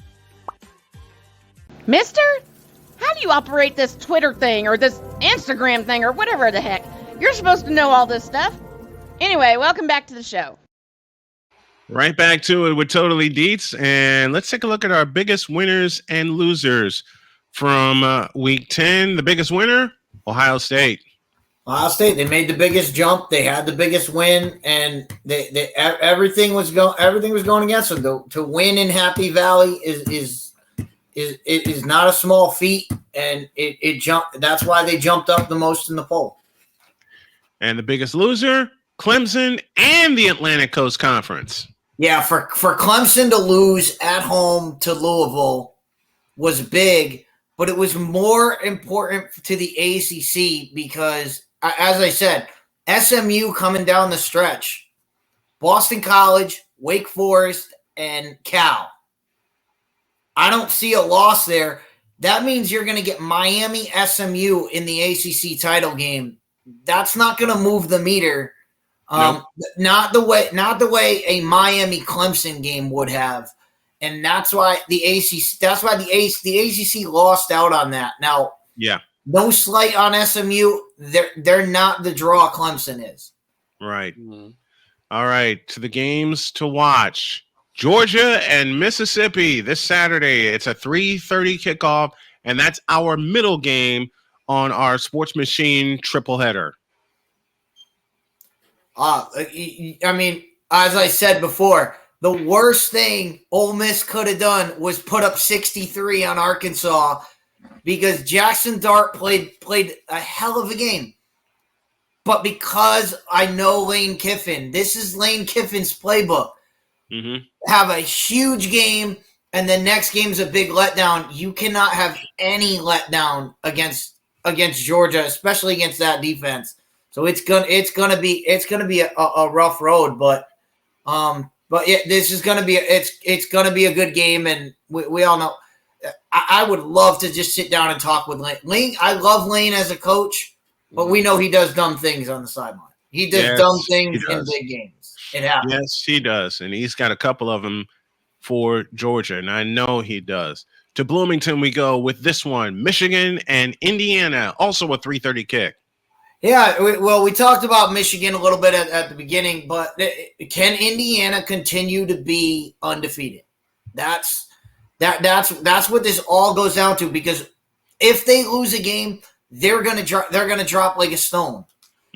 Mister, how do you operate this Twitter thing or this Instagram thing or whatever the heck? You're supposed to know all this stuff. Anyway, welcome back to the show. Right back to it with Totally Deets, and let's take a look at our biggest winners and losers from Week 10. The biggest winner, Ohio State. Ohio State, they made the biggest jump. They had the biggest win, and everything was going against them. To win in Happy Valley is not a small feat, and it jumped. That's why they jumped up the most in the poll. And the biggest loser, Clemson and the Atlantic Coast Conference. Yeah, for Clemson to lose at home to Louisville was big, but it was more important to the ACC because, as I said, SMU coming down the stretch, Boston College, Wake Forest, and Cal. I don't see a loss there. That means you're going to get Miami, SMU in the ACC title game. That's not going to move the meter. Nope. Not the way a Miami Clemson game would have, and that's why the ACC lost out on that. Now, yeah, no slight on SMU, they're not the draw Clemson is. Right. All right, to the games to watch. Georgia and Mississippi this Saturday. It's a 3:30 kickoff, and that's our middle game on our Sports Machine triple header. I mean, as I said before, the worst thing Ole Miss could have done was put up 63 on Arkansas because Jackson Dart played a hell of a game. But because I know Lane Kiffin, this is Lane Kiffin's playbook. Mm-hmm. Have a huge game, and the next game's a big letdown. You cannot have any letdown against Georgia, especially against that defense. So it's gonna be a rough road, but yeah, this is gonna be it's gonna be a good game, and we all know. I would love to just sit down and talk with Lane. I love Lane as a coach, but we know he does dumb things on the sideline. He does dumb things in big games. It happens. Yes, he does, and he's got a couple of them for Georgia, and I know he does. To Bloomington we go with this one, Michigan and Indiana, also a 3:30 kick. Yeah, we talked about Michigan a little bit at the beginning, but can Indiana continue to be undefeated? That's what this all goes down to, because if they lose a game, they're gonna drop like a stone.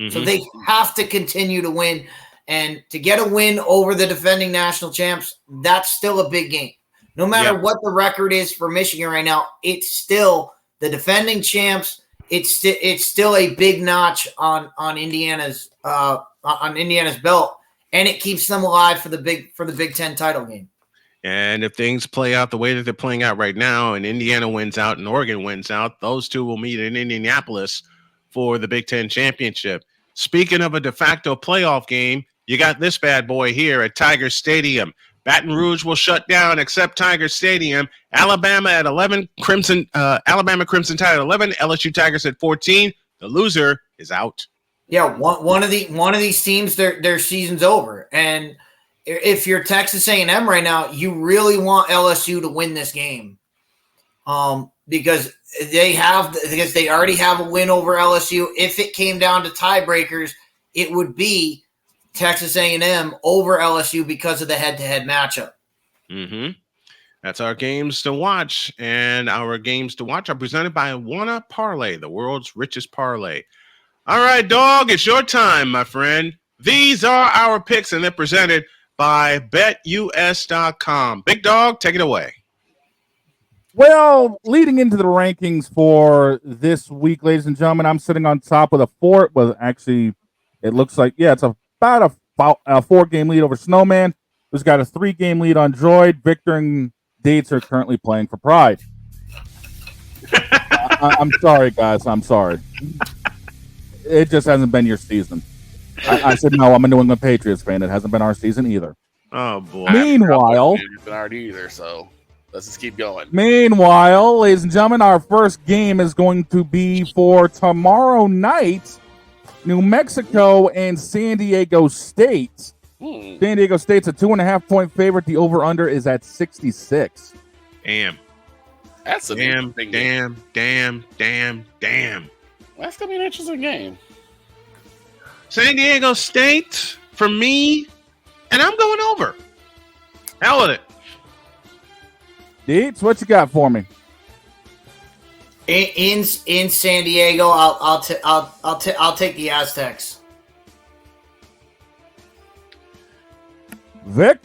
So they have to continue to win. And to get a win over the defending national champs, that's still a big game. No matter what the record is for Michigan right now, it's still the defending champs. It's still a big notch on Indiana's belt, and it keeps them alive for the Big Ten title game. And if things play out the way that they're playing out right now, and Indiana wins out and Oregon wins out, those two will meet in Indianapolis for the Big Ten championship. Speaking of a de facto playoff game, you got this bad boy here at Tiger Stadium. Baton Rouge will shut down except Tiger Stadium. Alabama at 11, Alabama Crimson Tide at 11, LSU Tigers at 14. The loser is out. Yeah, one of these teams, their season's over. And if you're Texas A&M right now, you really want LSU to win this game, because they already have a win over LSU. If it came down to tiebreakers, it would be Texas A&M over LSU because of the head-to-head matchup. That's our games to watch, and our games to watch are presented by Wanna Parlay, the world's richest parlay. All right, dog, it's your time, my friend. These are our picks, and they're presented by BetUS.com. Big dog, take it away. Well, leading into the rankings for this week, ladies and gentlemen, I'm sitting on top with a 4. Well, actually, it looks like, it's about a 4-game lead over Snowman, who's got a 3-game lead on Droid. Victor and Dates are currently playing for Pride. I'm sorry, guys. I'm sorry. It just hasn't been your season. I said, no, I'm a New England Patriots fan. It hasn't been our season either. Oh, boy. Meanwhile, It's been hard either, so let's just keep going. Meanwhile, ladies and gentlemen, our first game is going to be for tomorrow night. New Mexico and San Diego State. San Diego State's a 2.5-point favorite. The over-under is at 66. Damn. That's a damn. That's gonna be an interesting game. San Diego State for me, and I'm going over. Hell with it. Deets, what you got for me? In San Diego, I'll take the Aztecs. Vic?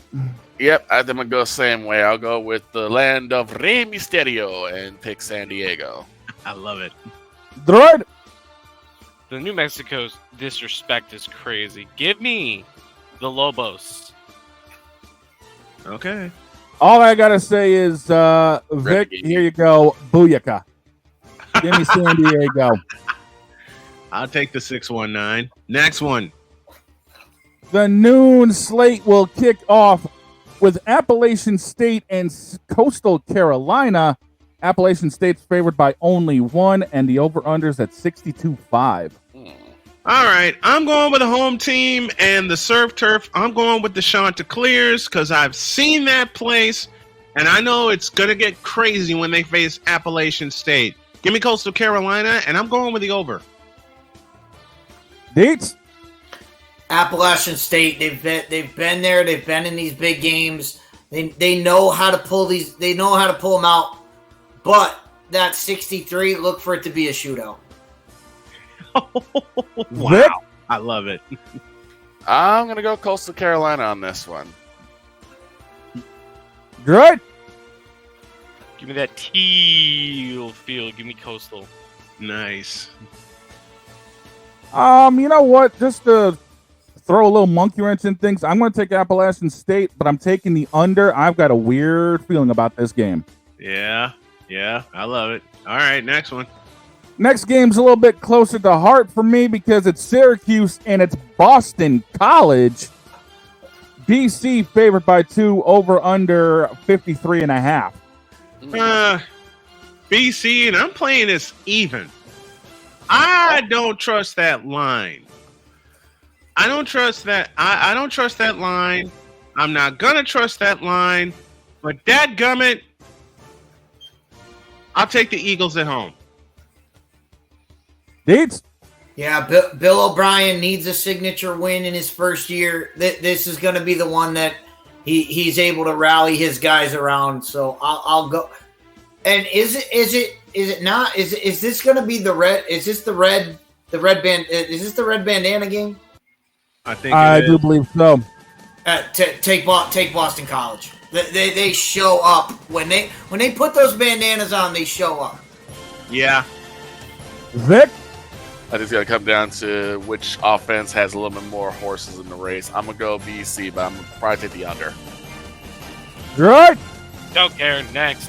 Yep, I think I'm gonna go the same way. I'll go with the land of Rey Mysterio and pick San Diego. I love it. Droid? The New Mexico's disrespect is crazy. Give me the Lobos. Okay. All I gotta say is, Vic, here you go. Booyaka. Give me San Diego. I'll take the 619. Next one. The noon slate will kick off with Appalachian State and Coastal Carolina. Appalachian State's favored by only 1, and the over-under's at 62.5. All right, I'm going with the home team and the surf turf. I'm going with the Chanticleers because I've seen that place, and I know it's going to get crazy when they face Appalachian State. Give me Coastal Carolina, and I'm going with the over. Deets? Appalachian State, they've been there. They've been in these big games. They know how to pull these. They know how to pull them out. But that 63, look for it to be a shootout. Wow, I love it. I'm gonna go Coastal Carolina on this one. Good. Give me that teal field. Give me Coastal. Nice. You know what? Just to throw a little monkey wrench in things, I'm going to take Appalachian State, but I'm taking the under. I've got a weird feeling about this game. Yeah, I love it. All right, next one. Next game's a little bit closer to heart for me because it's Syracuse and it's Boston College. BC favored by 2, over under 53.5. BC, and I'm playing this even. I don't trust that line. I don't trust that. I don't trust that line. I'm not gonna trust that line. But dadgummit, I'll take the Eagles at home. Deets? Yeah, Bill O'Brien needs a signature win in his first year. This is going to be the one that he's able to rally his guys around. So I'll go. And is it not? Is this going to be the red? Is this the red The red band. Is this the red bandana game? I do believe so. Take Boston College. They show up when they put those bandanas on. They show up. Yeah. Vic? I just got to come down to which offense has a little bit more horses in the race. I'm going to go BC, but I'm going to probably take the under. Right. Don't care. Next.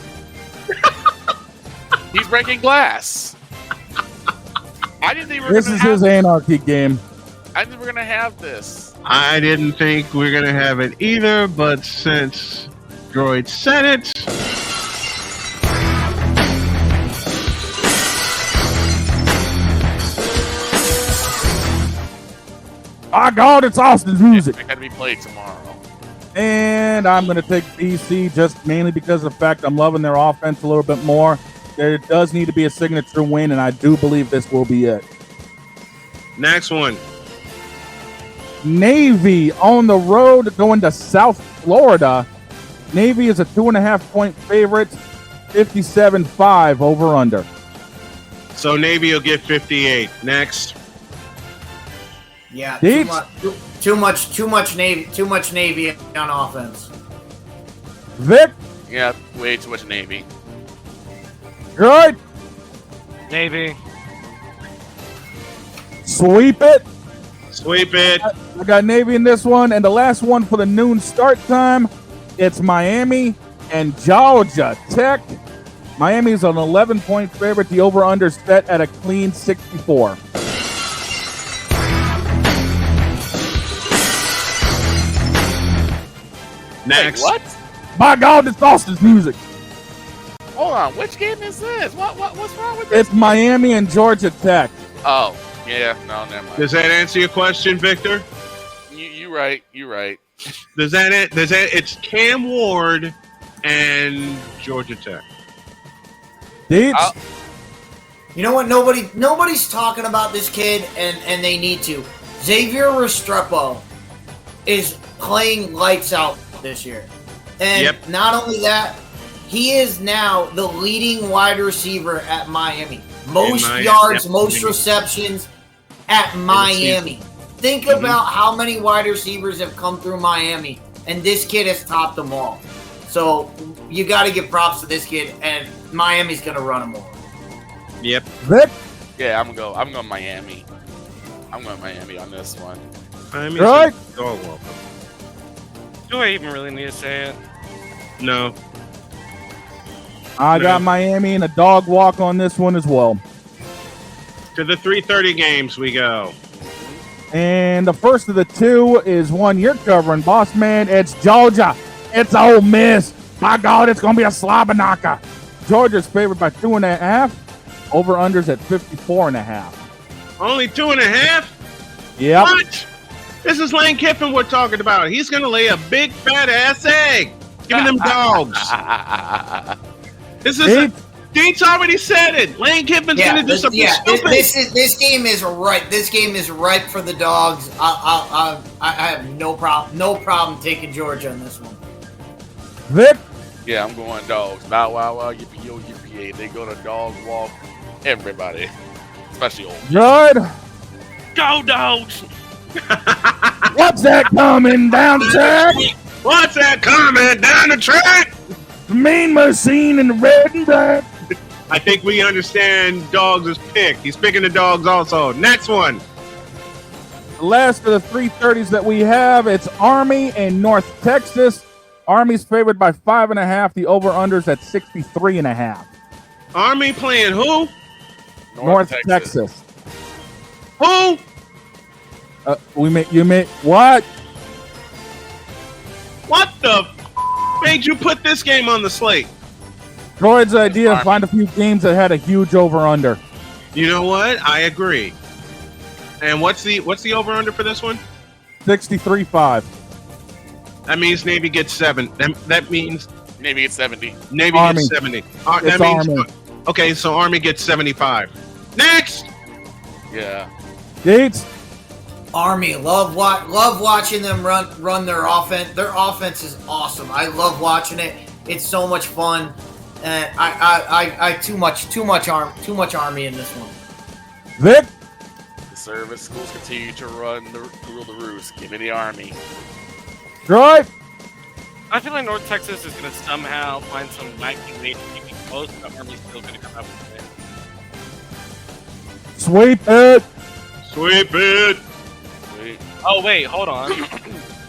He's breaking glass. I didn't think we were This is his anarchy game. I didn't think we were going to have this. I didn't think we were going to have it either, but since Droid said it... My God, it's Austin's music. It got to be played tomorrow. And I'm going to take BC just mainly because of the fact I'm loving their offense a little bit more. There does need to be a signature win, and I do believe this will be it. Next one. Navy on the road going to South Florida. Navy is a 2.5-point favorite, 57-5 over under. So Navy will get 58. Next. Yeah, too much Navy on offense. Vic? Yeah, way too much Navy. Good. Navy. Sweep it. Sweep it. I got Navy in this one. And the last one for the noon start time, it's Miami and Georgia Tech. Miami's an 11-point favorite. The over-under set at a clean 64. Next. Wait, what? My God, it's Austin's music. Hold on. Which game is this? What's wrong with this? It's Miami and Georgia Tech. Oh, yeah. No, never mind. Does that answer your question, Victor? You right. You right. Does that it's Cam Ward and Georgia Tech. You know what? Nobody's talking about this kid, and they need to. Xavier Restrepo is playing lights out this year. And not only that, he is now the leading wide receiver at Miami. Most yards, most receptions at Miami. Think about how many wide receivers have come through Miami, and this kid has topped them all. So you got to give props to this kid, and Miami's going to run him over. Yep. Vic? Yeah, I'm going Miami. I'm going Miami on this one. Miami's right. Oh, welcome. Do I even really need to say it? No. I got Miami and a dog walk on this one as well. To the 3:30 games we go. And the first of the two is one you're covering, boss man. It's Georgia. It's Ole Miss. My God, it's going to be a slobber knocker. Georgia's favored by 2.5. Over-unders at 54.5. Only 2.5? Yep. What? This is Lane Kiffin we're talking about. He's going to lay a big fat ass egg. Give me them dogs. Dean's already said it. Lane Kiffin's going to do something stupid. This game is ripe. This game is ripe for the dogs. I have no problem taking Georgia on this one. Vic? Yeah, I'm going dogs. Bow wow wow, yippee yo, yippee yay. They go to dog walk everybody, especially old. Good. Go dogs. What's that coming down the track? What's that coming down the track? The mean machine in the red and black. I think we understand dogs' pick. He's picking the dogs also. Next one. The last of the 3:30s that we have, it's Army and North Texas. Army's favored by 5.5. The over-unders at 63.5. Army playing who? North Texas. Who? You meant what? What the made you put this game on the slate? Droid's idea to find a few games that had a huge over-under. You know what? I agree. And what's the over-under for this one? 63.5. That means Navy gets 7. That means Navy gets 70. Navy Army. gets 70. It's Army. Okay, so Army gets 75. Next. Yeah. Gates. Army, love watching them run their offense. Their offense is awesome. I love watching it. It's so much fun. And I too much Army in this one. Vic. Service schools continue to rule the roost. Give me the Army. Droid! I feel like North Texas is going to somehow find some wacky way to keep it close. The Army's still going to come up with it. Sweep it! Sweep it! Sweet. Oh, wait, hold on.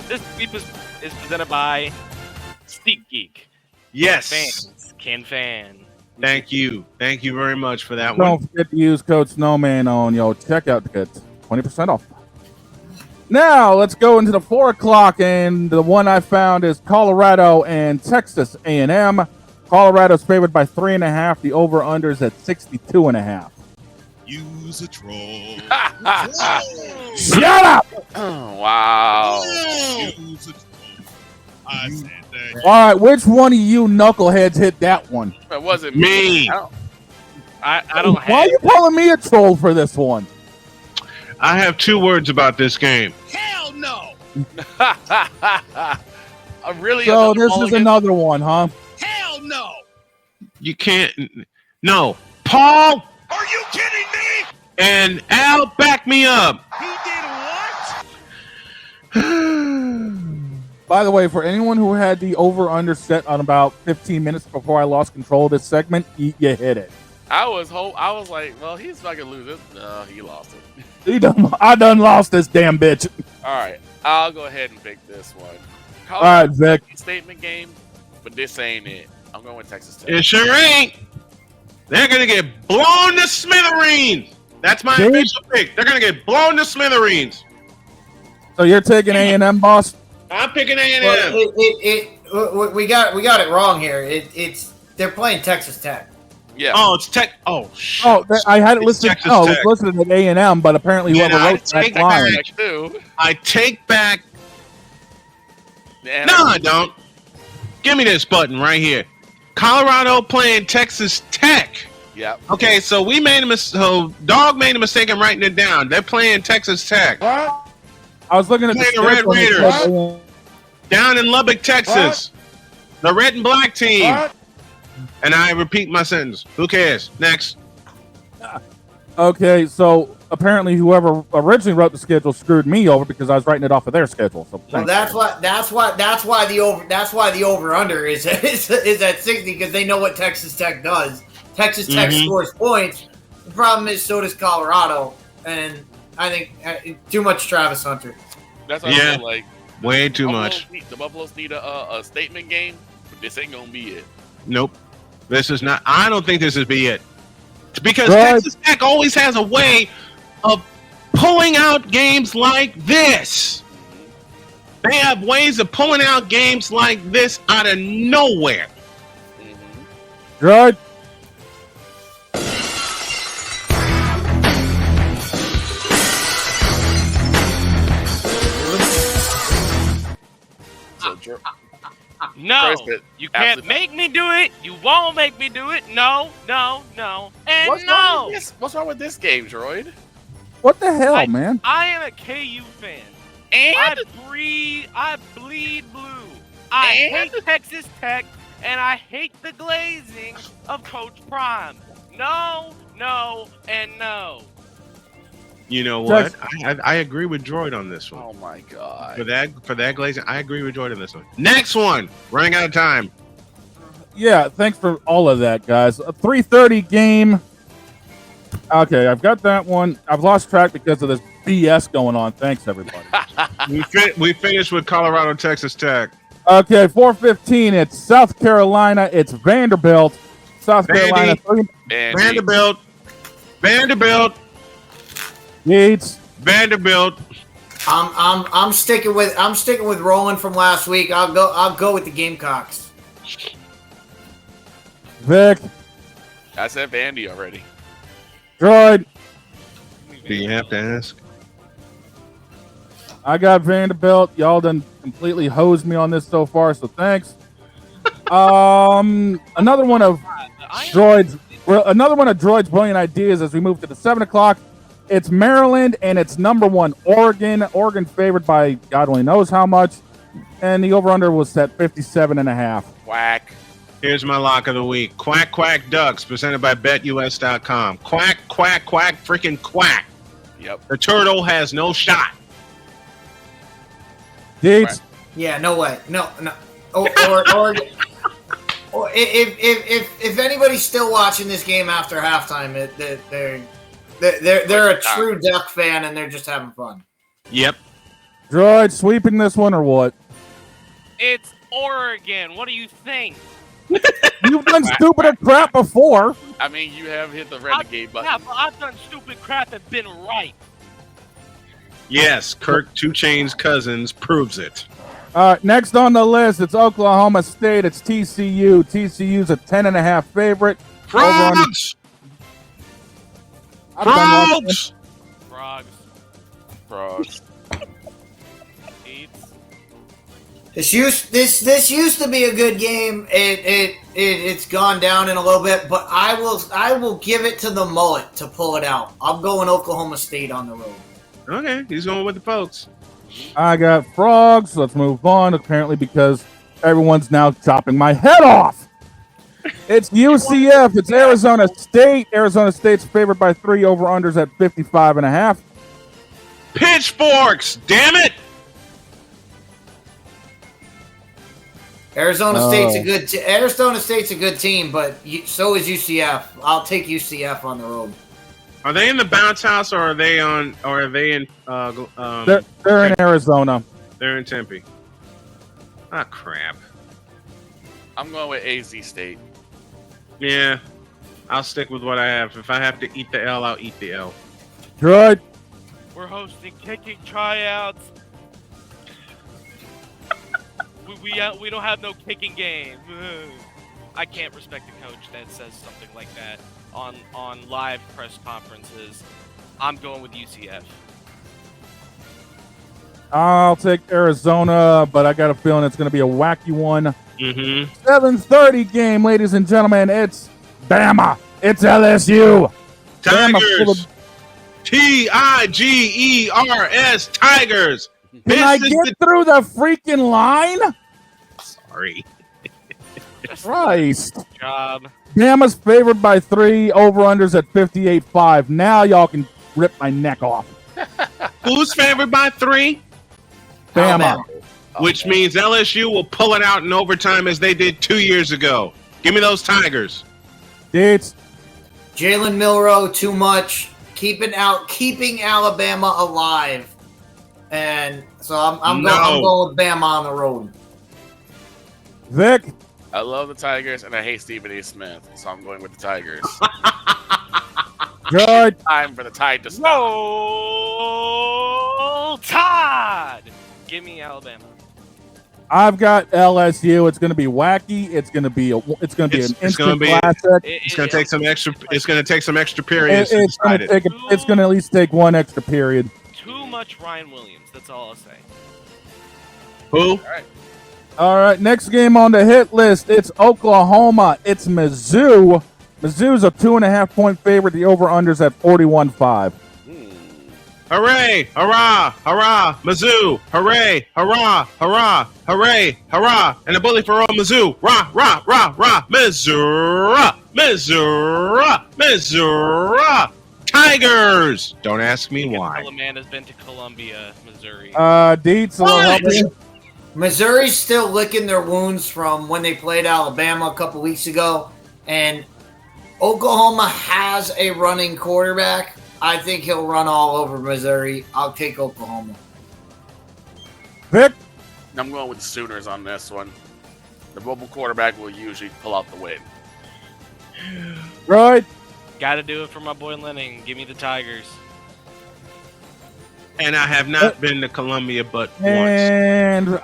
This sweep is presented by SeatGeek. Yes. Fans can fan. Thank you. Thank you very much for that Don't one. forget to use code Snowman on your checkout to get 20% off. Now, let's go into the 4 o'clock, and the one I found is Colorado and Texas A&M. Colorado's favored by 3.5. The over-under's at 62.5. Use a troll. Shut up! Wow. Use a troll. I said that. All right, which one of you knuckleheads hit that one? It wasn't Me. I don't Why have. are you calling me a troll for this one? I have 2 words about this game. Hell no. Really? So another this is mulligan? another one, huh? Hell no. You can't. No. Paul Are you kidding me? and Al, back me up. He did what? By the way, for anyone who had the over-under set on about 15 minutes before I lost control of this segment, you hit it. I was like, well, he's not gonna lose it. No, he lost it. I done lost this damn bitch. All right, I'll go ahead and pick this one. All right, Vic. Statement game, but this ain't it. I'm going with Texas Tech. It sure ain't. They're gonna get blown to smithereens. That's my Dude. official pick. They're gonna get blown to smithereens. So you're taking A&M, boss? I'm picking A&M. Well, we got it wrong here. They're playing Texas Tech. Yeah. Oh, it's Tech. Oh, shit. Oh, I had it It's listed. Texas No, it was Tech. listed at A&M, but apparently Yeah, whoever I wrote that take line. back- Too. I take back. And No, I don't. Give me this button right here. Colorado playing Texas Tech. Yep. Okay, so we made a mistake. So Dog made a mistake in writing it down. They're playing Texas Tech I was looking at the Playing the Red schedule and it Raiders. said A&M. down in Lubbock, Texas. The red and black team. And I repeat my sentence. Who cares? Next. Okay, so apparently whoever originally wrote the schedule screwed me over because I was writing it off of their schedule. So Well, thanks. that's why the over under is at 60 because they know what Texas Tech does. Texas Tech scores points. The problem is so does Colorado, and I think too much Travis Hunter. That's what Yeah. I feel like. Way too Buffaloes much. The Buffaloes need a statement game, but this ain't gonna be it. Nope. This is not. I don't think this is be it. Because Right. Texas Tech always has a way of pulling out games like this. They have ways of pulling out games like this out of nowhere. Droid. So, No, Chris, you can't absolutely make me do it. You won't make me do it. No, and What's no. wrong with this? What's wrong with this game, Droid? What the hell, man? I am a KU fan. And I bleed blue. I hate Texas Tech, and I hate the glazing of Coach Prime. No, and no. You know what? I agree with Droid on this one. oh my god. For that glazing, I agree with Droid on this one. Next one. Running out of time. Yeah, thanks for all of that, guys. A 3:30 game. Okay, I've got that one. I've lost track because of this BS going on. Thanks, everybody. We finished with Colorado, Texas Tech. Okay, 4:15. It's South Carolina. It's Vanderbilt. South Carolina. Vanderbilt. Yates. Vanderbilt. I'm sticking with Roland from last week. I'll go with the Gamecocks. Vic. I said Vandy already. Droid. Do you have to ask? I got Vanderbilt. Y'all done completely hosed me on this so far, so thanks. Another one of Droid's brilliant ideas as we move to the 7 o'clock. It's Maryland and it's number 1 Oregon. Oregon favored by God only knows how much, and the over/under was set 57.5. Whack. Here's my lock of the week. Quack Quack Ducks, presented by BetUS.com. Quack, quack, quack, freaking quack. Yep. The turtle has no shot. Deets. Yeah, no way. No. Or if anybody's still watching this game after halftime, they're a true Duck fan and they're just having fun. Yep. Droid sweeping this one or what? It's Oregon. What do you think? You've done stupider crap before. I mean, you have hit the renegade button. Yeah, but I've done stupid crap and been right. Yes, Kirk 2 Chainz Cousins proves it. Next on the list, it's Oklahoma State. It's TCU. TCU's a 10.5 favorite. Frogs! Frogs! This used to be a good game. It's gone down in a little bit, but I will give it to the mullet to pull it out. I'm going Oklahoma State on the road. Okay, he's going with the folks. I got frogs. Let's move on. Apparently, because everyone's now chopping my head off. It's UCF. It's Arizona State. Arizona State's favored by 3. Over-unders at 55.5. Pitchforks! Damn it! Arizona State's a good team, but so is UCF. I'll take UCF on the road. Are they in the bounce house or are they in? They're in Arizona. They're in Tempe. Ah, crap. I'm going with AZ State. Yeah, I'll stick with what I have. If I have to eat the L, I'll eat the L. Good. We're hosting kicking tryouts. we don't have no kicking game. I can't respect a coach that says something like that on live press conferences. I'm going with UCF. I'll take Arizona, but I got a feeling it's going to be a wacky one. Mm-hmm. 7:30 game, ladies and gentlemen. It's Bama. It's LSU. Tigers. Tigers. Tigers. Can I get through the freaking line? Sorry. Christ. Good job. Bama's favored by 3. Over-unders at 58.5. Now y'all can rip my neck off. Who's favored by 3? Bama. Which means LSU will pull it out in overtime as they did 2 years ago. Give me those Tigers. Dates. Jalen Milroe, too much. Keeping Alabama alive. And so I'm going with Bama on the road. Vic. I love the Tigers, and I hate Stephen A. Smith, so I'm going with the Tigers. Good. Time for the Tide to stop. Roll Tide! Give me Alabama. I've got LSU. It's going to be wacky. It's going to be an instant classic. It's going to take some extra. It's going to take some extra periods. It's going to at least take one extra period. Too much Ryan Williams. That's all I'll say. Who? All right, next game on the hit list, it's Oklahoma. It's Mizzou. Mizzou's a 2.5-point favorite. The over-unders at 41.5. Hooray! Hurrah! Hurrah! Mizzou! Hooray! Hurrah! Hurrah! Hooray! Hurrah! And a bully for all Mizzou! Rah! Rah! Rah! Rah! Missouri! Missouri! Missouri! Tigers! Don't ask me why. Man has been to Columbia, Missouri. Deets, a little help. Missouri's still licking their wounds from when they played Alabama a couple weeks ago, and Oklahoma has a running quarterback. I think he'll run all over Missouri. I'll take Oklahoma. Vic? I'm going with the Sooners on this one. The mobile quarterback will usually pull out the win. Right. Got to do it for my boy Lennon. Give me the Tigers. And I have not been to Columbia but once. And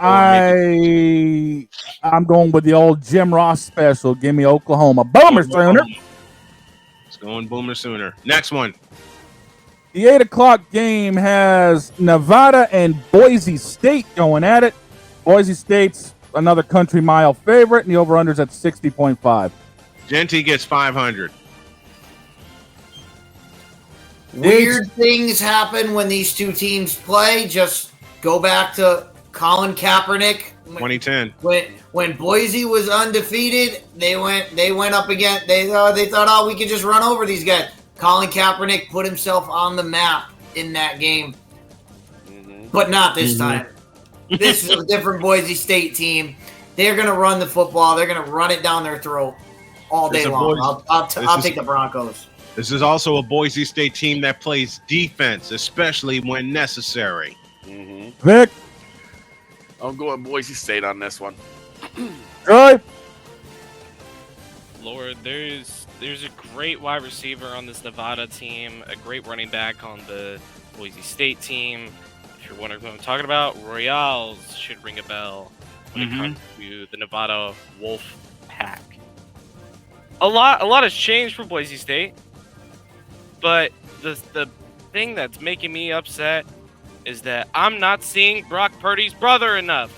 I'm going with the old Jim Ross special. Give me Oklahoma. Boomer Sooner. It's going Boomer Sooner. Next one. The 8 o'clock game has Nevada and Boise State going at it. Boise State's another country mile favorite, and the over-under's at 60.5. Genty gets 500. Weird things happen when these two teams play. Just go back to Colin Kaepernick. 2010. When Boise was undefeated, they went up again. They thought, we could just run over these guys. Colin Kaepernick put himself on the map in that game, but not this time. This is a different Boise State team. They're going to run the football. They're going to run it down their throat all day long. I'll take the Broncos. This is also a Boise State team that plays defense, especially when necessary. Vic? I'm going Boise State on this one. Good. Lord, there's a great wide receiver on this Nevada team, a great running back on the Boise State team. If you're wondering what I'm talking about, Royales should ring a bell when it comes to the Nevada Wolf Pack. A lot has changed for Boise State, but the thing that's making me upset is that I'm not seeing Brock Purdy's brother enough.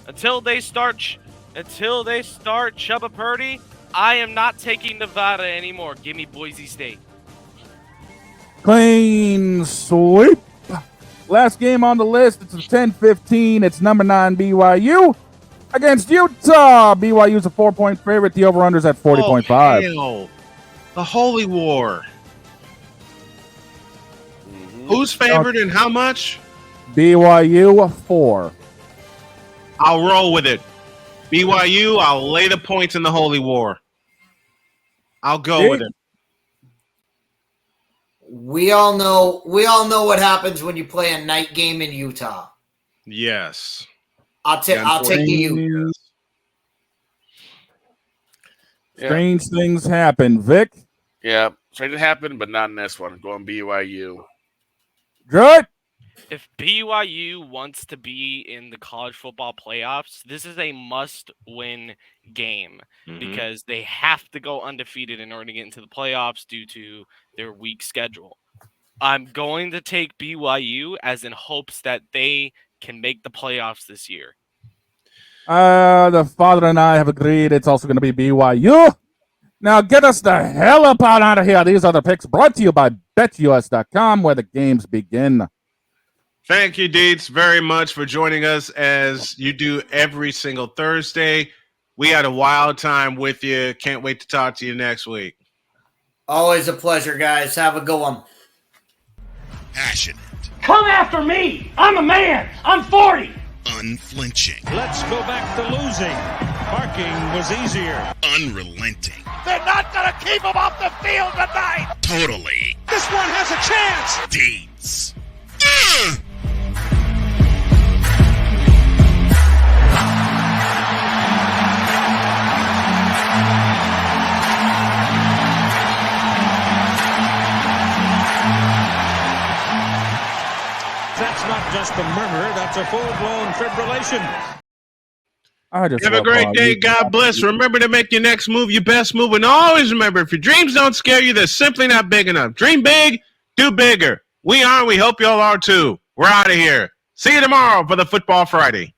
Until they start Chubba Purdy, I am not taking Nevada anymore. Give me Boise State. Clean sweep. Last game on the list. It's a 10-15. It's number 9 BYU against Utah. BYU's a 4-point favorite. The over-under's at 40.5. Oh, the Holy War. Who's favored and how much? BYU 4. I'll roll with it. BYU, I'll lay the points in the Holy War. I'll go with it. We all know what happens when you play a night game in Utah. Yes. I'll take the Utes. Strange things happen. Vic? Yeah, strange happened, but not in this one. Going BYU. Good. If BYU wants to be in the college football playoffs, this is a must-win game because they have to go undefeated in order to get into the playoffs due to their weak schedule. I'm going to take BYU as in hopes that they can make the playoffs this year. The father and I have agreed it's also going to be BYU. Now get us the hell up out of here. These are the picks brought to you by BetUS.com, where the games begin. Thank you, Deets, very much for joining us as you do every single Thursday. We had a wild time with you. Can't wait to talk to you next week. Always a pleasure, guys. Have a good one. Passionate. Come after me. I'm a man. I'm 40. Unflinching. Let's go back to losing. Parking was easier. Unrelenting. They're not going to keep him off the field tonight. Totally. This one has a chance. Deets. That's not just a murmur, that's a full-blown fibrillation. Have a great day. God bless. Remember to make your next move your best move. And always remember, if your dreams don't scare you, they're simply not big enough. Dream big, do bigger. We are, and we hope y'all are too. We're out of here. See you tomorrow for the Football Friday.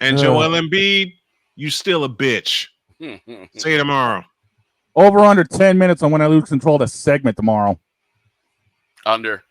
And Joel Embiid, you still a bitch. See you tomorrow. Over under 10 minutes on when I lose control of the segment tomorrow. Under.